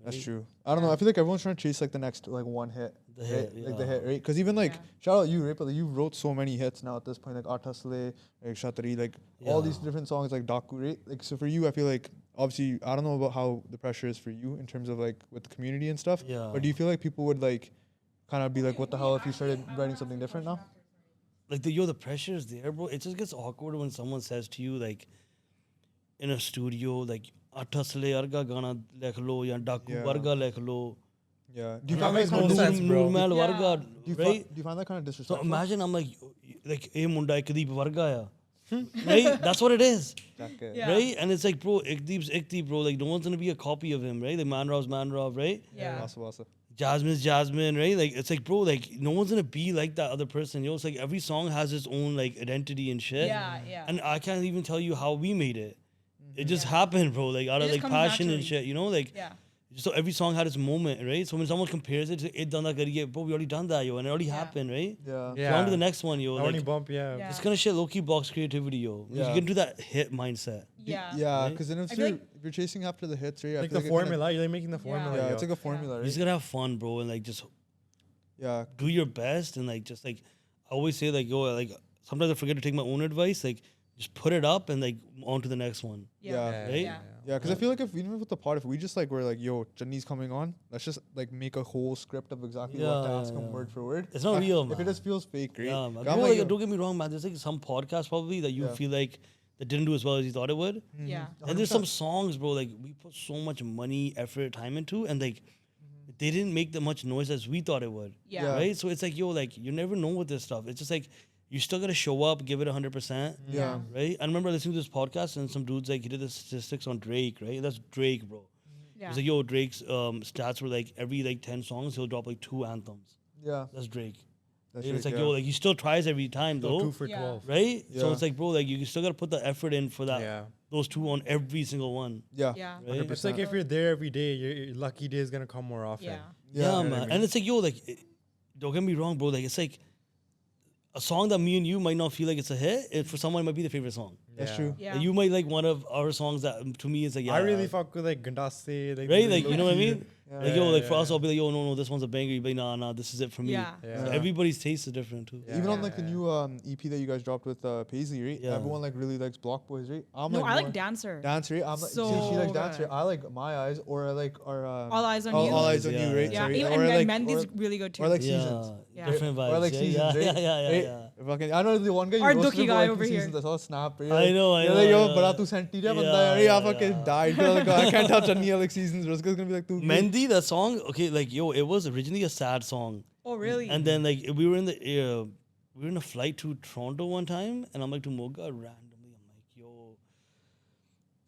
That's Right? true. I don't know. I feel like everyone's trying to chase like the next like one hit. The right? hit, Like the yeah. hit, right? Because even like Yeah. shout out you, right? But like, you wrote so many hits now at this point, like Atasle, like Shatari, like all these Yeah. different songs, like Daku, right? Like so for you, I feel like obviously I don't know about how the pressure is for you in terms of like with the community and stuff. Yeah. But do you feel like people would like kind of be like, what the hell if you started writing something different now? Like the pressure is there, bro. It just gets awkward when someone says to you like in a studio like अठसले अर्गा गाना लिख लो या डाकू Yeah. वर्गा लिख लो Yeah. Do you That find makes that no kind of sense, bro. Noor Mahal Yeah. वर्गा do you, right do you find that kind of so disrespectful? imagine I'm like ए मुंडा एकदीप वर्गा या right that's what it is Jacket. Yeah. right and it's like bro Ekdeep's Ekdeep bro like no one's gonna be a copy of him right like Man Rav right Yeah. Wasa, wasa. Jasmine's Jasmine, right? Like it's like, bro, like no one's gonna be like that other person. It's like every song has its own like identity and shit. Yeah. Yeah. And I can't even tell you how we made it. It just happened, bro. Like out It of just like comes passion and naturally. shit, you know, like Yeah. so every song had its moment, right? So when someone compares it to it done that kariye, bro, we already done that, yo, and it already Yeah. happened, right? Yeah. Yeah. So on to the next one, yo. I only Like, bump, yeah. Yeah. this kind of shit low key blocks creativity, yo. Yeah. You get into that hit mindset. Yeah. Yeah, Right? because then if I you're, feel like- if you're chasing after the hits, right? I Like feel the it kinda- formula, you're like making the formula. Yeah, yo. it's like a formula, You right? just gotta have fun, bro, and like just Yeah. do your best and like just like I always say like yo like sometimes I forget to take my own advice like just put it up and like on to the next one. Yeah. Yeah, Right? Yeah. Yeah, because I feel like if even with the pod, if we just like were like, yo, Chani's coming on, let's just like make a whole script of exactly what to Yeah, ask him yeah. word for word. It's not real, If man. it just feels fake, right? Yeah, man. I'm Bro, like, like, don't get me wrong, man. There's like some podcasts probably that you Yeah. feel like that didn't do as well as you thought it would. Yeah. And there's some songs, bro, like we put so much money, effort, time into, and like they didn't make that much noise as we thought it would. Yeah. Yeah. Right? So it's like, yo, like you never know with this stuff. It's just like you still gotta show up, give it 100%. Yeah. Right? I remember listening to this podcast and some dudes like he did the statistics on Drake, right? That's Drake, bro. Yeah. It's like, yo, Drake's stats were like every like 10 songs, he'll drop like 2 anthems. Yeah. That's Drake. That's And it's right, like, yeah. yo, like he still tries every time So though. 2 for Yeah. 12. Right? So Yeah. it's like, bro, like you still gotta put the effort in for that. Yeah. Those 2 on every single one. Yeah. Yeah. Right? It's like if you're there every day, your lucky day is gonna come more often. Yeah. Yeah, Yeah, you know what I man. mean? And it's like, yo, like, don't get me wrong, bro. Like, it's like a song that me and you might not feel like it's a hit. It, for someone, it might be the favorite song. That's Yeah. true. Yeah. Like, you might like one of our songs that to me is like, yeah, I really fuck with like Gandase, like right? Like, you know what I mean? Yeah. Like, yo, like for Yeah, us, I'll be like, yo, no, this one's a banger. You be like, nah, this is it for me. Yeah. Yeah. So everybody's taste is different too. Yeah. Even on like the new EP that you guys dropped with Paisley, right? Yeah. Everyone like really likes Block Boys, right? I'm No, I like more- Dancer. Dancer, right? I'm like, So see, she likes Dancer. good. I like My Eyes, or I like our All Eyes on All, You. All Eyes on Yeah, You, right? Yeah. Sorry. Even, or and like Mendy's or, really good too. or like Yeah, Seasons. Yeah. different vibes. Or like yeah, Seasons, yeah, right? yeah, Right? yeah. Fucking, I know the one guy you Our roasted Dookie for guy like over 2 here. seasons. I saw a snap. Right? I know, I You're know, like, yo, yeah. bada tu senti dia banda Yeah, hai. Yeah, yeah, fucking yeah. died. You're like, I can't touch any like Seasons. It's gonna be like too. Mendy, that song, okay, like yo, it was originally a sad song, Oh, really? and then like we were in a flight to Toronto one time, and I'm like to Moga randomly, I'm like, yo,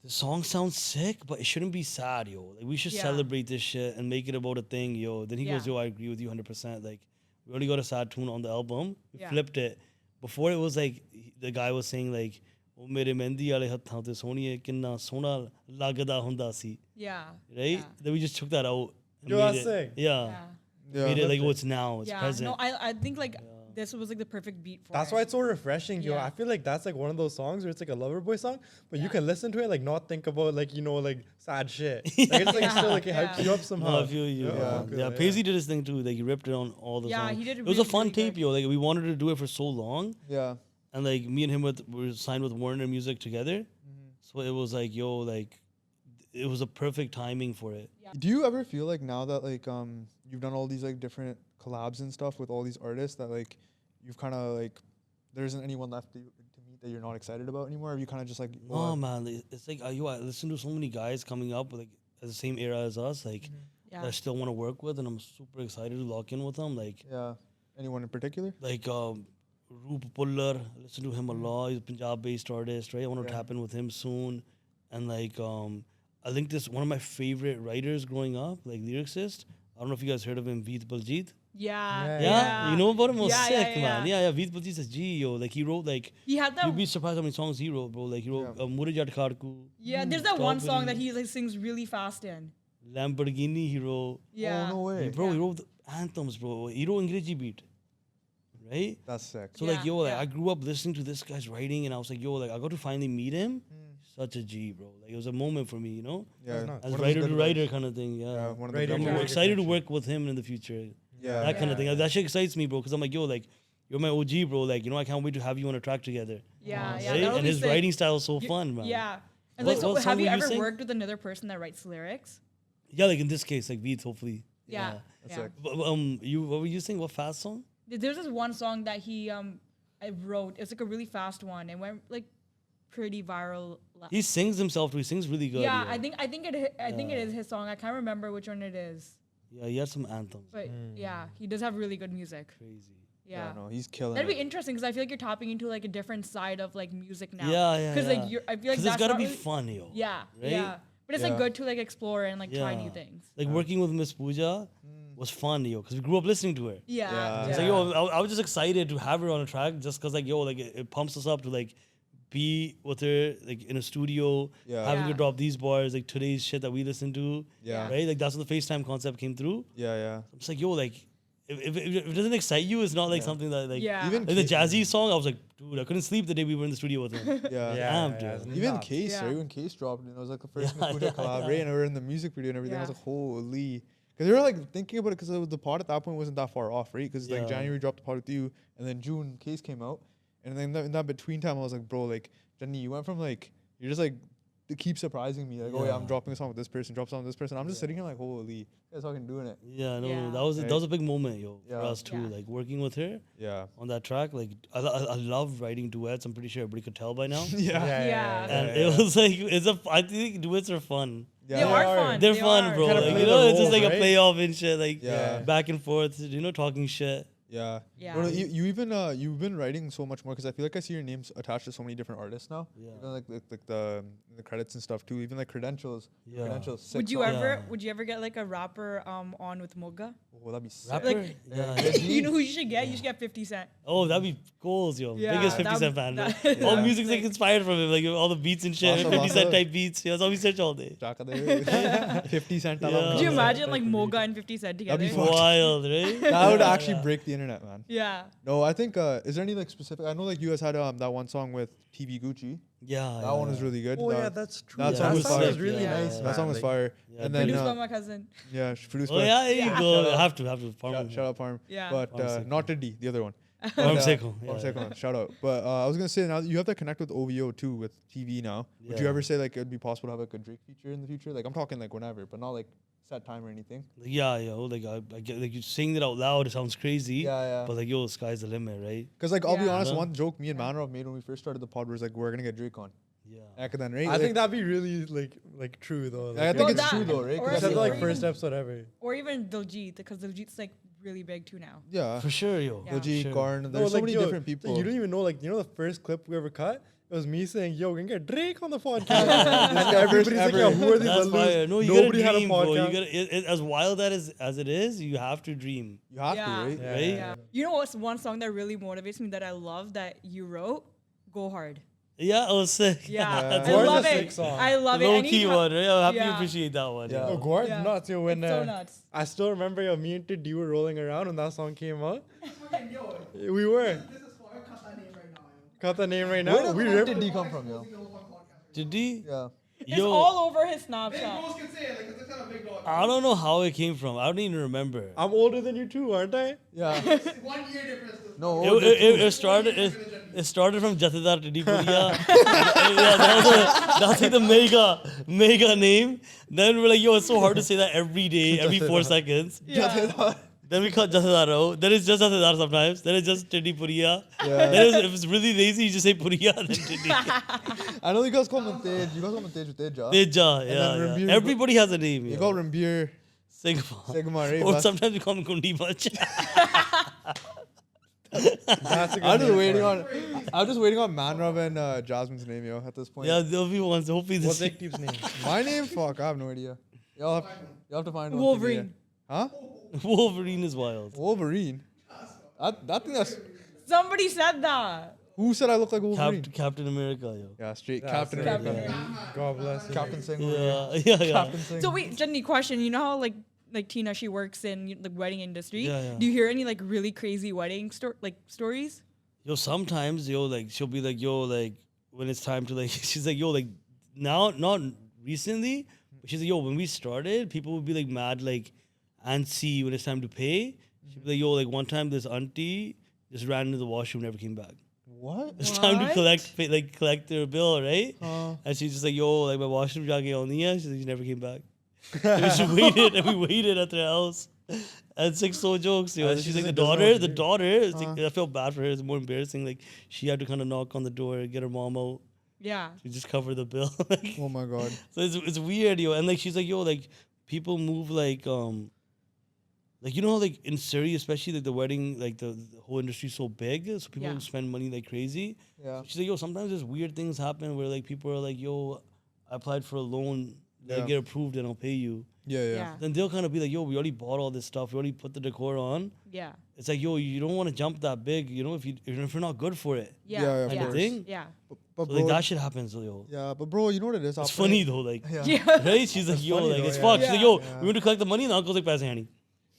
the song sounds sick, but it shouldn't be sad, yo. Like we should Yeah. celebrate this shit and make it about a thing, yo. Then he goes, Yeah. yo, I agree with you 100%. Like we only got a sad tune on the album. We Yeah. flipped it. Before it was like the guy was saying like, "Oh mere mehndi wale hathaं te soniye kinna sona lagda hunda si." yeah. Right? Yeah. Then we just took that out. and Yo, made that's it- sick. Yeah. Yeah. Yeah. Made it like, oh, it's now, it's Yeah. present. No, I think like this was like the perfect beat for That's it. why it's so refreshing, yo. Yeah. I feel like that's like one of those songs where it's like a lover boy song, but you can listen to it like not think about like like sad shit. Like it's like still like it hypes Yeah. you up somehow. No, I feel you. Yeah. Yeah, Okay, yeah. yeah. Paisley did his thing too. Like he ripped it on all the Yeah, songs. he did It was a really, fun really tape, good. yo. Like we wanted to do it for so long, Yeah. and like me and him were signed with Warner Music together. Mm-hmm. So it was like, yo, like it was a perfect timing for it. Do you ever feel like now that like you've done all these like different collabs and stuff with all these artists that like you've kind of like there isn't anyone left to meet that you're not excited about anymore? Or have you kind of just like Oh man, it's like I listen to so many guys coming up like at the same era as us, like that I still want to work with, and I'm super excited to lock in with them. Like anyone in particular? Like Roop Puller, I listen to him a lot. He's a Punjab-based artist, right? I want to tap in with him soon. And like I think this one of my favorite writers growing up, like lyricist. I don't know if you guys heard of him, Veet Baljit. Yeah. You know about him? Yeah, Sick, yeah, man. Yeah. Veet Baljit is G, yo. Like he wrote like he had that. You'd be surprised how many songs he wrote, bro. Like he wrote Mure Jat Kharku. Yeah, there's that one song that he like sings really fast in. Lamborghini he wrote. Yeah. Oh, no way. Bro, he wrote anthems, bro. He wrote Ingreji beat. Right? That's sick. So like, yo, like I grew up listening to this guy's writing, and I was like, yo, like I got to finally meet him. Such a G, bro. Like it was a moment for me, you know? Yeah. As writer to writer kind of thing, yeah. One of Writer the to I'm excited to work with him in the future. Yeah. That kind of thing. That shit excites me, bro, because I'm like, yo, like, you're my OG, bro. Like, you know, I can't wait to have you on a track together. Yeah, yeah. Right? That would And be his sick. writing style is so fun, man. Yeah. And What- like, so what song have you were you ever saying? worked with another person that writes lyrics? Yeah, like in this case, like Beats, hopefully. Yeah. That's yeah. sick. But, what were you saying? What fast song? There's this one song that he I wrote. It's like a really fast one. It went like pretty viral. He sings himself too. He sings really good. Yeah, I think it is his song. I can't remember which one it is. Yeah, he has some anthems. But yeah, he does have really good music. Crazy. Yeah. No, he's killing That'd be it. interesting because I feel like you're tapping into like a different side of like music now. Yeah. Because like I feel like Because that's it's gotta not be really- fun, yo. Yeah, Right? yeah. But it's like Yeah. good to like explore and like try Yeah. new things. Like working with Miss Pooja was fun, yo, because we grew up listening to her. Yeah. Yeah. It's like, yo, I was just excited to have her on a track just because, like, yo, like, it pumps us up to, like, be with her, like, in a studio, Yeah. having her Yeah. drop these bars, like, today's shit that we listen to, Yeah. right? Like, that's what the FaceTime concept came through. Yeah. I'm just like, yo, like, if it doesn't excite you, it's not, like, something that, like, Yeah. Even like the Jazzy song, I was like, dude, I couldn't sleep the day we were in the studio with him. Yeah. Damn, dude. Even Case, Yeah. right? When Case dropped, it was like the first Yeah, Miss Pooja collab, right? And we were in the music video and everything. I was Yeah. like, holy. Because they were like thinking about it because the pod at that point wasn't that far off, right? Because like Yeah. January dropped the pod with you, and then June Case came out, and then in that between time, I was like, bro, like Chani, you went from like you're just like to keep surprising me, like, oh yeah, I'm Yeah. dropping a song with this person, drop a song with this person. I'm just sitting here like, holy, you guys fucking doing it. Yeah, no, Yeah. that was a big moment, yo, for Yeah. us, too. Yeah. Like, working with her Yeah. on that track, like, I love writing duets. I'm pretty sure everybody could tell by now. Yeah. And it was like, I think duets are fun. They are fun. They're They fun, are. bro. Kinda Like, play you the know, it's just role, like a right? playoff and shit, like Yeah. back and forth, you know, talking shit. Yeah. Yeah. No, you even you've been writing so much more because I feel like I see your names attached to so many different artists now. Yeah. Even like the credits and stuff too. Even like credentials. Yeah. Credentials. sick Would you song. ever get like a rapper on with Moga? Oh, that'd be sick. Rapper? Like- yeah. You know who you should get? You should get 50 Cent. Oh, that'd be goals, yo. Yeah, Biggest 50 that Cent would- fan. that- All yeah. music's like inspired from him, like all the beats and shit, Bassa, 50 Cent bassa. type beats. Yeah, that's all we search all day. 50 Cent. Yeah. Could you Yeah. imagine like Moga and 50 Cent together? That'd be fun. Wild, right? That would actually break the internet, man. Yeah. No, I think is there any like specific? I know like you guys had that one song with TV Gucci. Yeah. That one was really good. Oh yeah, That- that's true. that Yeah, song was fire. really Yeah. nice. that song was man. fire. Yeah, And then Produced by my cousin. yeah, produced Oh, by yeah, there you Yeah. go. Shout out. Have to. shout out Parm. Yeah. But Farm not Tidhi, the other one. Farm And, Sicko, Farm yeah. Sicko, shout out. But I was gonna say now you have to connect with OVO too with TV now. Would you Yeah. ever say like it'd be possible to have like a Drake feature in the future? Like I'm talking like whenever, but not like set time or anything. Yeah, yo, like I get like you saying it out loud, it sounds crazy. Yeah. But like, yo, sky's the limit, right? Because like I'll be Yeah. honest, Yeah. one joke me and Manak made when we first started the pod was like we're gonna get Drake on. Yeah. And then right. I think that'd be really like true though. I Like, think Well, it's that- true though, right? or 'Cause I except feel like like first episode ever. Or even Diljit, because Diljit's like really big too now. yeah. For sure, yo. Yeah. Lil Sure. Karn, No, there's so like, many yo, different people. You don't even know, like, you know, the first clip we ever cut. It was me saying, "Yo, we're gonna get Drake on the podcast." And everybody's like, "Yo, who are these That's losers?" fire. No, you Nobody gotta had a dream, bro. You podcast. gotta, as wild as it is, you have to dream. You have Yeah. to, right? Yeah. Right? Yeah. You know what's one song that really motivates me that I love that you wrote? Go Hard. Yeah, I was sick. Yeah. That's I Gore's love a it. sick song. I love it. Low Any key ti- one, right? I'm happy you Yeah. appreciate that one. Yeah. Oh, Gore's Yeah. nuts. Yo, when It's so nuts. I still remember, yo, me and Tidhi were rolling around when that song came out. We were. Cut the name right now. Where We did ripped. Tidhi come from, yo? Did he? Yeah. It's Yo, all over his Snapchat. I don't know how it came from. I don't even remember. I'm older than you too, aren't I? Yeah. 1 year difference. No. It started from Jathedar Tidhi Puria. Yeah, that was like the mega name. Then we're like, yo, it's so hard to say that every day, every 4 seconds. Yeah. Then we call Jasadaro. Then it's just Jasadar sometimes. Then it's just Tidhi Puriya. Yeah. Then if it's really lazy, you just say Puriya, then Tidhi. I know you guys call him Tej. You guys call him Tej with Teja. Teja, then yeah. Rambir- Everybody has a name. You yo. call Rambir Sigma. Sigma, right? Or But sometimes we call him Kundi Bach. That's a good I'm just name waiting for on. it. I'm just waiting on Manrav and Jasmine's name, yo. At this point. Yeah, there'll be ones. Hopefully What's this. Ekdeep's name? My name? Fuck, I have no idea. Y'all have to find one. Wolverine. Huh? Wolverine is wild. Wolverine. I think that's. Somebody said that. Who said I look like Wolverine? Captain America, yo. Yeah, straight That's Captain it. America. God bless you. Captain Singh. Yeah, yeah. Captain Singh. So wait, Jenny, question. You know how like Tina, she works in the wedding industry. Yeah. Do you hear any like really crazy wedding stories? Yo, sometimes, yo, like, she'll be like, yo, like, when it's time to, like, she's like, yo, like, now, not recently, but she's like, yo, when we started, people would be, like, mad, like, antsy when it's time to pay. She'd be like, yo, like, one time this auntie just ran into the washroom, never came back. What? It's time to What? collect their bill, right? Uh, And she's just like, yo, like, my washroom jaake auni hai. She's like, she never came back. And we just waited, and we waited at their house. And it's like so jokes, yo. And And she's she's like, like, doesn't know what the to do. daughter, it's like, I felt bad for her. It's more embarrassing. Like, she had to kind of knock on the door, get her mom out. Yeah. To just cover the bill. Like, oh my god. so it's weird, yo. And like, she's like, yo, like, people move like, you know, like in Surrey, especially like the wedding, like the whole industry's so big, so people Yeah. spend money like crazy. Yeah. She's like, yo, sometimes there's weird things happen where like people are like, yo, I applied for a loan, Yeah. like, get approved and I'll pay you. Yeah, yeah. Yeah. Then they'll kind of be like, yo, we already bought all this stuff, we already put the decor on. Yeah. It's like, yo, you don't want to jump that big, you know, if you're not good for it. Yeah. Yeah, Yeah. of Kind of thing. Yeah. But So like bro, that shit happens, yo. yeah, but bro, you know what it is? It's after- funny though, like, Yeah. Yeah. right? She's like, yo, funny like, though, it's yeah. fucked. She's like, Yeah. yo, Yeah. we went to collect the money, and the uncle's like, pass honey.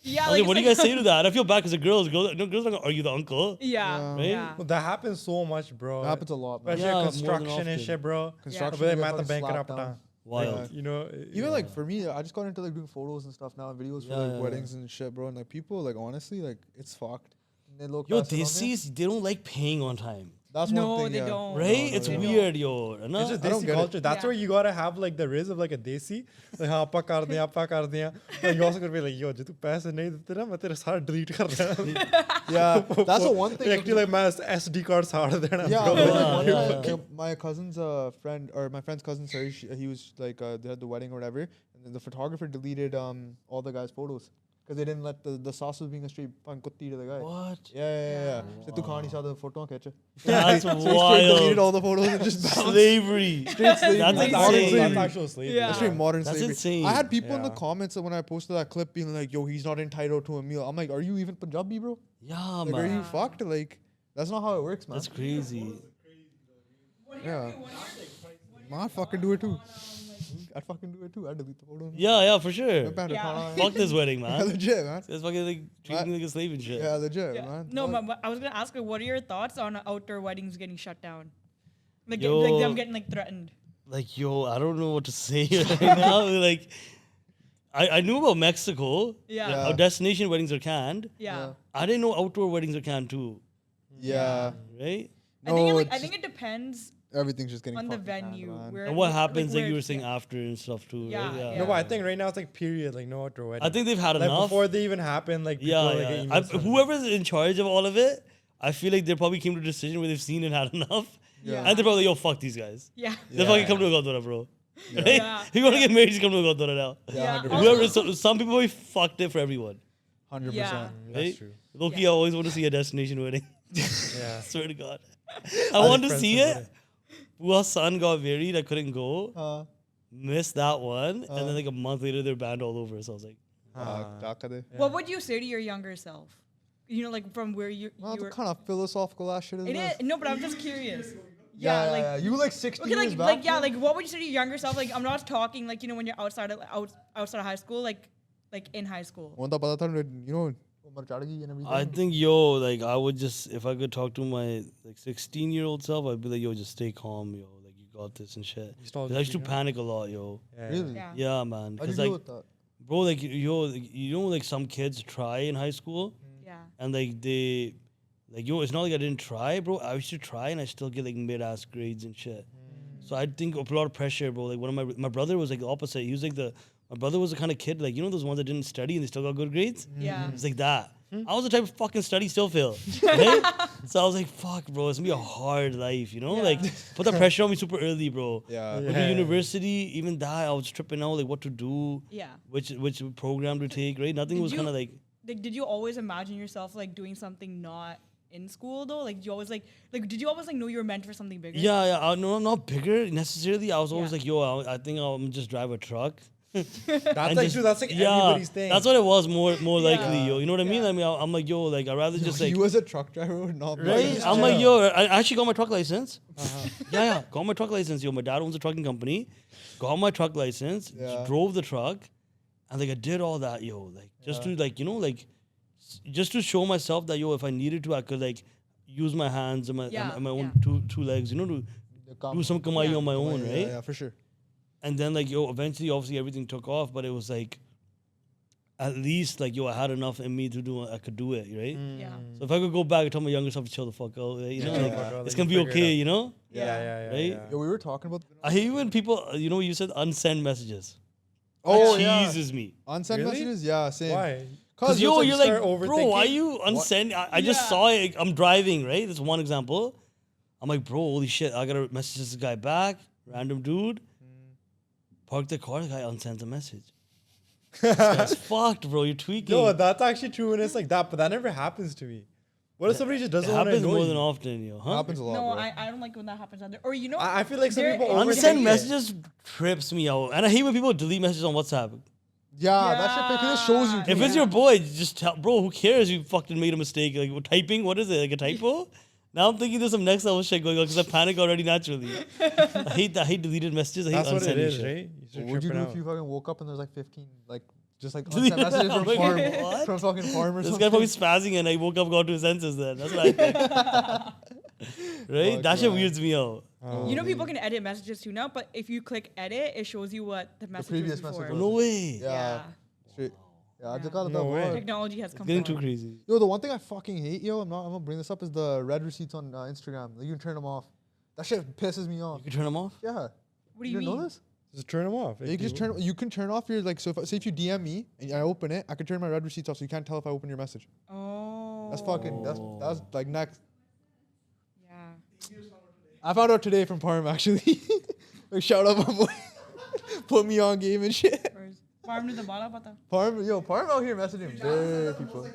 Yeah. I was like, what do you guys it's say to that? I feel bad because the girls are not gonna argue the uncle. Yeah. Right? Yeah. Well, that happens so much, bro. That happens a lot, man. Especially Yeah, more than construction and often. shit, bro. Construction, But you they get have to fucking bank it up slapped down. Wild. You know, Even like for me, I just got into like doing photos and stuff now, videos for Yeah, like yeah, weddings and shit, bro. And like people, like honestly, like it's fucked. And they look Yo, past it on there. Desis, they don't like paying on time. That's No, one thing. they yeah. don't. Right? no, It's they don't. weird, yo. it's No? just I don't desi get it. culture. That's Yeah. where you gotta have like the riz of like a desi. Like, हाँ आपा कर दिया, आपा कर दिया. But you also gotta be like, yo, जो तू पैसे नहीं देते ना, मैं तेरे सारे delete कर देना. Yeah, that's the one thing. Actually, like my SD card सारे देना. Yeah, bro. but, like, Yeah, one yeah, time, yeah. my cousin's friend or my friend's cousin, sorry, he was like they had the wedding or whatever, and then the photographer deleted all the guy's photos because they didn't let the sauce was being a straight fucking kutti to the guy. What? Yeah. So tu khaani saw the photo catch. That's So he straight deleted wild. all the photos and just bounced. Slavery. Straight slavery. That's Like, insane. modern That's slavery. actual slavery. Yeah. That's straight modern That's slavery. insane. I had people in the Yeah. comments that when I posted that clip being like, "Yo, he's not entitled to a meal." I'm like, "Are you even Punjabi, bro? Yeah, Like, are man. you fucked? Like, that's not how it works, man." That's crazy. Yeah. I'd fucking do it too. I'd fucking do it too. I'd delete the photo. Yeah, for sure. Yeah. Fuck this wedding, Yeah, man. legit, man. It's fucking like treating me like a slave and shit. Yeah, legit, Yeah. man. No, What? but I was gonna ask her, what are your thoughts on outdoor weddings getting shut down? Like, Yo. like them getting like threatened. Like, yo, I don't know what to say right now. Like, I knew about Mexico. Yeah. Yeah. How destination weddings are canned. Yeah. I didn't know outdoor weddings are canned too. Yeah. Right? I think No, I it's think it depends Everything's just getting on the fucking canned, venue. man. Where And what like, happens, like, where you were it's- saying yeah. after and stuff too. Yeah, Right? yeah. No, but I think right now it's like period, like no outdoor wedding. I think they've had like enough. before they even happen, like people Yeah, like yeah. get I, emails from- whoever's in charge of all of it, I feel like they probably came to a decision where they've seen and had enough. Yeah. And they're probably like, yo, fuck these guys. Yeah. They Yeah. fucking come to a Godora, bro. Right? Yeah. If you want to get married, just come to a Godora now. Yeah, 100%. Whoever, some people probably fucked it for everyone. 100%. Yeah. That's Right? true. Loki, Yeah. I always want to see a destination wedding. Yeah. Swear to God. I want to friends see from it. Our son got married. I couldn't go. Missed that one. And then like a month later, they're banned all over. So I was like, kya kare? What would you say to your younger self? You know, like from where you Well, that's were. what kind of philosophical ass shit is It this? is no, but I'm just curious. Yeah, like yeah. You like 60 okay, years like back? like yeah, like what would you say to your younger self? Like I'm not talking like when you're outside of high school, like in high school. Wanta pata tha, you know, umar chad gayi and everything. I think, yo, like I would just, if I could talk to my like 16-year-old self, I'd be like, yo, just stay calm, yo. Like you got this and shit. You still 'Cause I used to keep panic a lot, yo. Yeah. Really? Yeah. Yeah, man. How do you Because deal like, with that? bro, like yo, like, you know, like some kids try in high school. Yeah. And like they, like yo, it's not like I didn't try, bro. I used to try and I still get like mid-ass grades and shit. So I think of a lot of pressure, bro. Like one of my brother was like the opposite. He was like my brother was the kind of kid like those ones that didn't study and they still got good grades. Yeah. It's like that. I was the type of fucking study still fail. Right? So I was like, fuck, bro, it's gonna be a hard life, Like put the pressure on me super early, bro. Yeah. With the university, even that I was tripping out like what to do. Yeah. Which program to take, right? Nothing was kind of like. Did you always imagine yourself like doing something not in school though? Like, did you always did you always like know you were meant for something bigger? Yeah. No, not bigger necessarily. I was always Yeah. like, yo, I think I'll just drive a truck. That's like, dude, that's like everybody's thing. That's what it was more likely, yo. You know what I mean? Yeah. I mean, I'm like, yo, like I'd rather just like, you as a truck driver would not be right? like, I'm like, yo, I actually got my truck license. Yeah, got my truck license, yo. My dad owns a trucking company. Got my truck license. Yeah. Drove the truck, and like I did all that, yo. Like just to like just to show myself that yo, if I needed to, I could like use my hands and my own two legs, to do some kamai on my own, right? Yeah, for sure. And then like yo, eventually, obviously everything took off, but it was like, at least like yo, I had enough in me to do. I could do it, right? Yeah. So if I could go back and tell my younger self to chill the fuck out, like, Yeah. it's gonna be okay, Yeah. Right? Yeah, we were talking about. I hate when people, you said unsend messages. Oh That yeah. cheeses me. Unsend Really? messages, yeah, same. Why? Cause you're you're like, start bro, why overthinking? you unsend? I just Yeah. saw it. I'm driving, right? That's one example. I'm like, bro, holy shit! I gotta message this guy back. Random dude. Park the car. The guy unsends a message. This guy's fucked, bro. You're tweaking. Yo, that's actually true when it's like that, but that never happens to me. What if somebody just it doesn't want to happens annoy more you? than often, yo. Huh? Happens a lot, No, bro. I don't like when that happens either. Or I feel like some there people is- overthink Unsend it. messages trips me out, and I hate when people delete messages on WhatsApp. Yeah, that shit because it shows you. If too. it's your boy, just tell, bro. Who cares? You fucking made a mistake. Like typing, what is it? Like a typo? Now I'm thinking there's some next level shit going on because I panic already naturally. I hate that. I hate deleted messages. I hate That's what it unsending is, shit. right? You What start would you do tripping if you out. fucking woke up and there's like 15 like just like Yeah, unsent messages from like, farm, what? from fucking farm or This guy something? probably spazzing and I woke up, got to his senses. Then that's what I think. Right? Fuck, That shit man. weirds me out. people can edit messages too now, but if you click edit, it shows you what the message previous was before. message was. No way. Yeah. Straight. Yeah, I just got No that way. word. Technology has come. Getting too forward. crazy. Yo, the one thing I fucking hate, yo, I'm gonna bring this up, is the red receipts on Instagram. Like, you can turn them off. That shit pisses me off. You can turn them off? Yeah. What do you didn't know mean? this? Just turn them off. You can just turn. You can turn off your like. So if, say if you DM me and I open it, I can turn my red receipts off, so you can't tell if I open your message. Oh. That's fucking. That's like next. Yeah. I found out today from Parm actually. Like, shout out my boy. Put me on game and shit. Farm to the bala pata. Parm out here messaging bare people.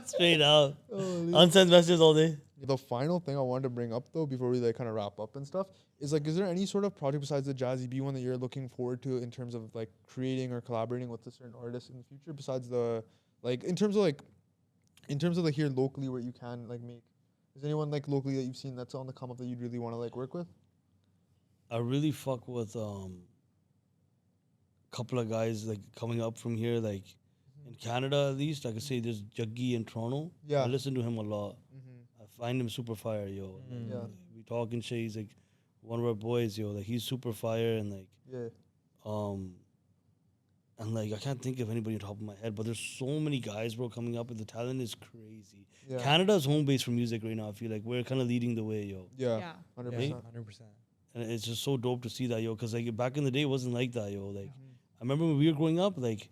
Straight up. Unsent messages all day. The final thing I wanted to bring up though, before we like kind of wrap up and stuff, is like, is there any sort of project besides the Jazzy B one that you're looking forward to in terms of like creating or collaborating with a certain artist in the future? Besides the like, in terms of like here locally where you can like make. Is there anyone like locally that you've seen that's on the come up that you'd really want to like work with? I really fuck with couple of guys like coming up from here, like in Canada at least. I could say there's Jaggi in Toronto. Yeah. I listen to him a lot. I find him super fire, yo. Yeah. We talk and shit. He's like one of our boys, yo. Like he's super fire and like Yeah. and like I can't think of anybody on top of my head, but there's so many guys, bro, coming up and the talent is crazy. Yeah. Canada's home base for music right now. I feel like we're kind of leading the way, yo. Yeah. Yeah. 100%. 100%. And it's just so dope to see that, yo. Cause like back in the day, it wasn't like that, yo. Like I remember when we were growing up, like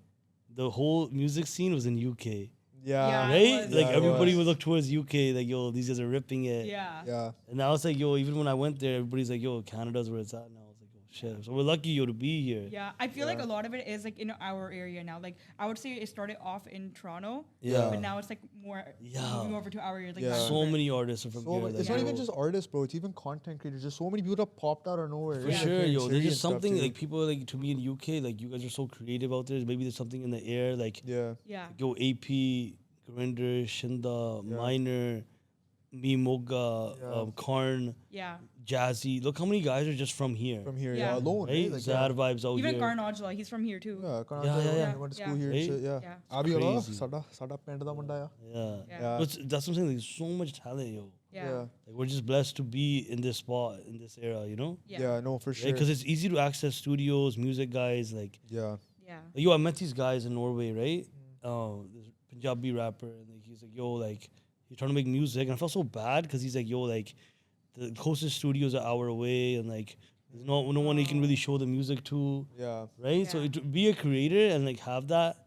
the whole music scene was in UK, Yeah. right? it was. Like Yeah, it everybody was. would look towards UK, like yo, these guys are ripping it. Yeah. Yeah. And now it's like, yo, even when I went there, everybody's like, yo, Canada's where it's at now. It's like, oh shit. So we're lucky, yo, to be here. Yeah, I feel like a lot of it is like in our area now. Like I would say it started off in Toronto, Yeah. but now it's like more moving over to our area. Like Yeah. So Vancouver. many artists are from So here. many, like, it's not yo, even just artists, bro. It's even content creators. There's so many people that popped out of nowhere. For right? sure, Like, yo. Siri There's and just stuff, something too. like people like to be in UK, like you guys are so creative out there. Maybe there's something in the air, like Yeah. Yeah. yo, AP, Grinder, Shinda, Yeah. Minor, me, Moga, Yeah. Karn, Yeah. Jazzy. Look how many guys are just from here. From here, Yeah. yeah, alone, right? right? Like, Zad vibes out Even here. Karn Aujla, he's from here too. yeah, Karna, Yeah. went to Yeah. school here Right? and shit, yeah. Yeah. Abi Allah, crazy. sada ਪਿੰਡ ਦਾ ਮੁੰਡਾ ਆ. Yeah. Yeah. But that's what I'm saying. Like, there's so much talent, yo. Yeah. Like, we're just blessed to be in this spot, in this era, you know? Yeah, no, for sure. Because it's easy to access studios, music guys. Like, Yeah. Yeah. yo, I met these guys in Norway, right? This Punjabi rapper, and like, he's like, yo, like, he's trying to make music, and I felt so bad because he's like, yo, like, the closest studios are an hour away, and like there's no one you can really show the music to, Yeah. right? So Yeah. to be a creator and like have that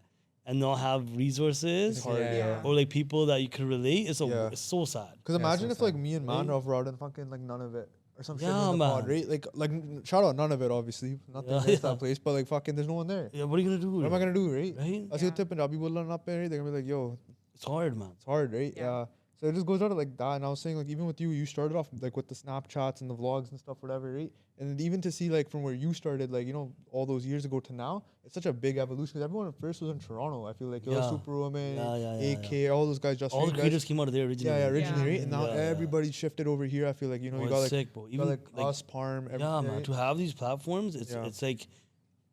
and not have resources hard, yeah. or like people that you can relate, Yeah. it's so sad. Because Yeah, imagine so if like sad. me and Right? Manrov were out and fucking like none of it or some shit Yeah, in the pod, man. right? Like shout out none of it, obviously. Nothing Yeah, against yeah. that place, but like fucking there's no one there. Yeah, what are you gonna do? What am I gonna do, right? Right? I see what Punjabi bolan up there, right? They're gonna be like, yo, It's hard, man. it's hard, right? Yeah. Yeah. So it just goes out of like that. And I was saying, like, even with you started off like with the Snapchats and the vlogs and stuff, whatever, right? And even to see like from where you started, like, you know, all those years ago to now, it's such a big evolution. Because everyone at first was in Toronto. I feel like, yo, Yeah. Superwoman, Yeah, AK, all those guys, just All the guys. creators came out of there originally. Yeah, originally, Yeah. right? And now Yeah, yeah. everybody shifted over here. I feel like, you know, Oh, you it's got like, sick, bro. you got Even like us, Parm, everything. yeah, man. right? To have these platforms, Yeah. it's like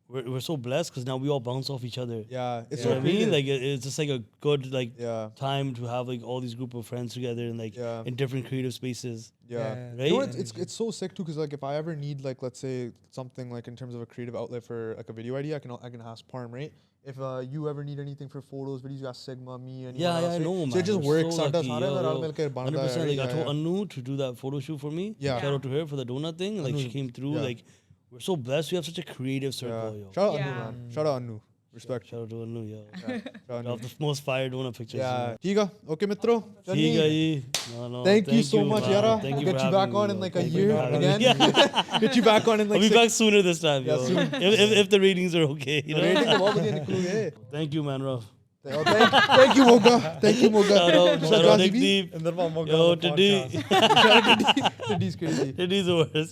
we're so blessed because now we all bounce off each other. Yeah, it's You so know what I mean? creative. Like it's just like a good like Yeah, time to have like all these group of friends together and like Yeah. in different creative spaces. yeah. Yeah. Right? You know what? It's so sick too, because like if I ever need like, let's say something like in terms of a creative outlet for like a video idea, I can ask Parm, right? If you ever need anything for photos, videos, you ask Sigma, me, and Yeah, I know, man. So it just I'm works. so So lucky, yo. 100%. Like I told Anu to do that photo shoot for me. Yeah. Shout out to her for the donut thing. Like she Anu, came through. yeah. Like we're so blessed. We have such a creative circle, yo. Shout out Anu, Yeah. man. Shout out Anu. Respect. Shout out to Anu, yo. Shout out Of Anu. the most fire donut pictures. Yeah. Tiga. Okay, Mitro. ठीक है Chani. Ji. No, Thank you so much, man. Yara. Thank you Get for you back having on me, in yo. like a Thank you year for having me. again. Get you back on in like I'll be 6 back sooner this time, Yeah, yo. soon. If the ratings are okay, you know. Rating of all the crew, yeah. Thank you, man, Raf. Oh, thank you, Moga. Thank you, Moga. Shout out, Shout shout out out Jazzy Nick B. Deep. And then Yo, Tidhi. Shout out to D. Tidhi's crazy. Tidhi's the worst.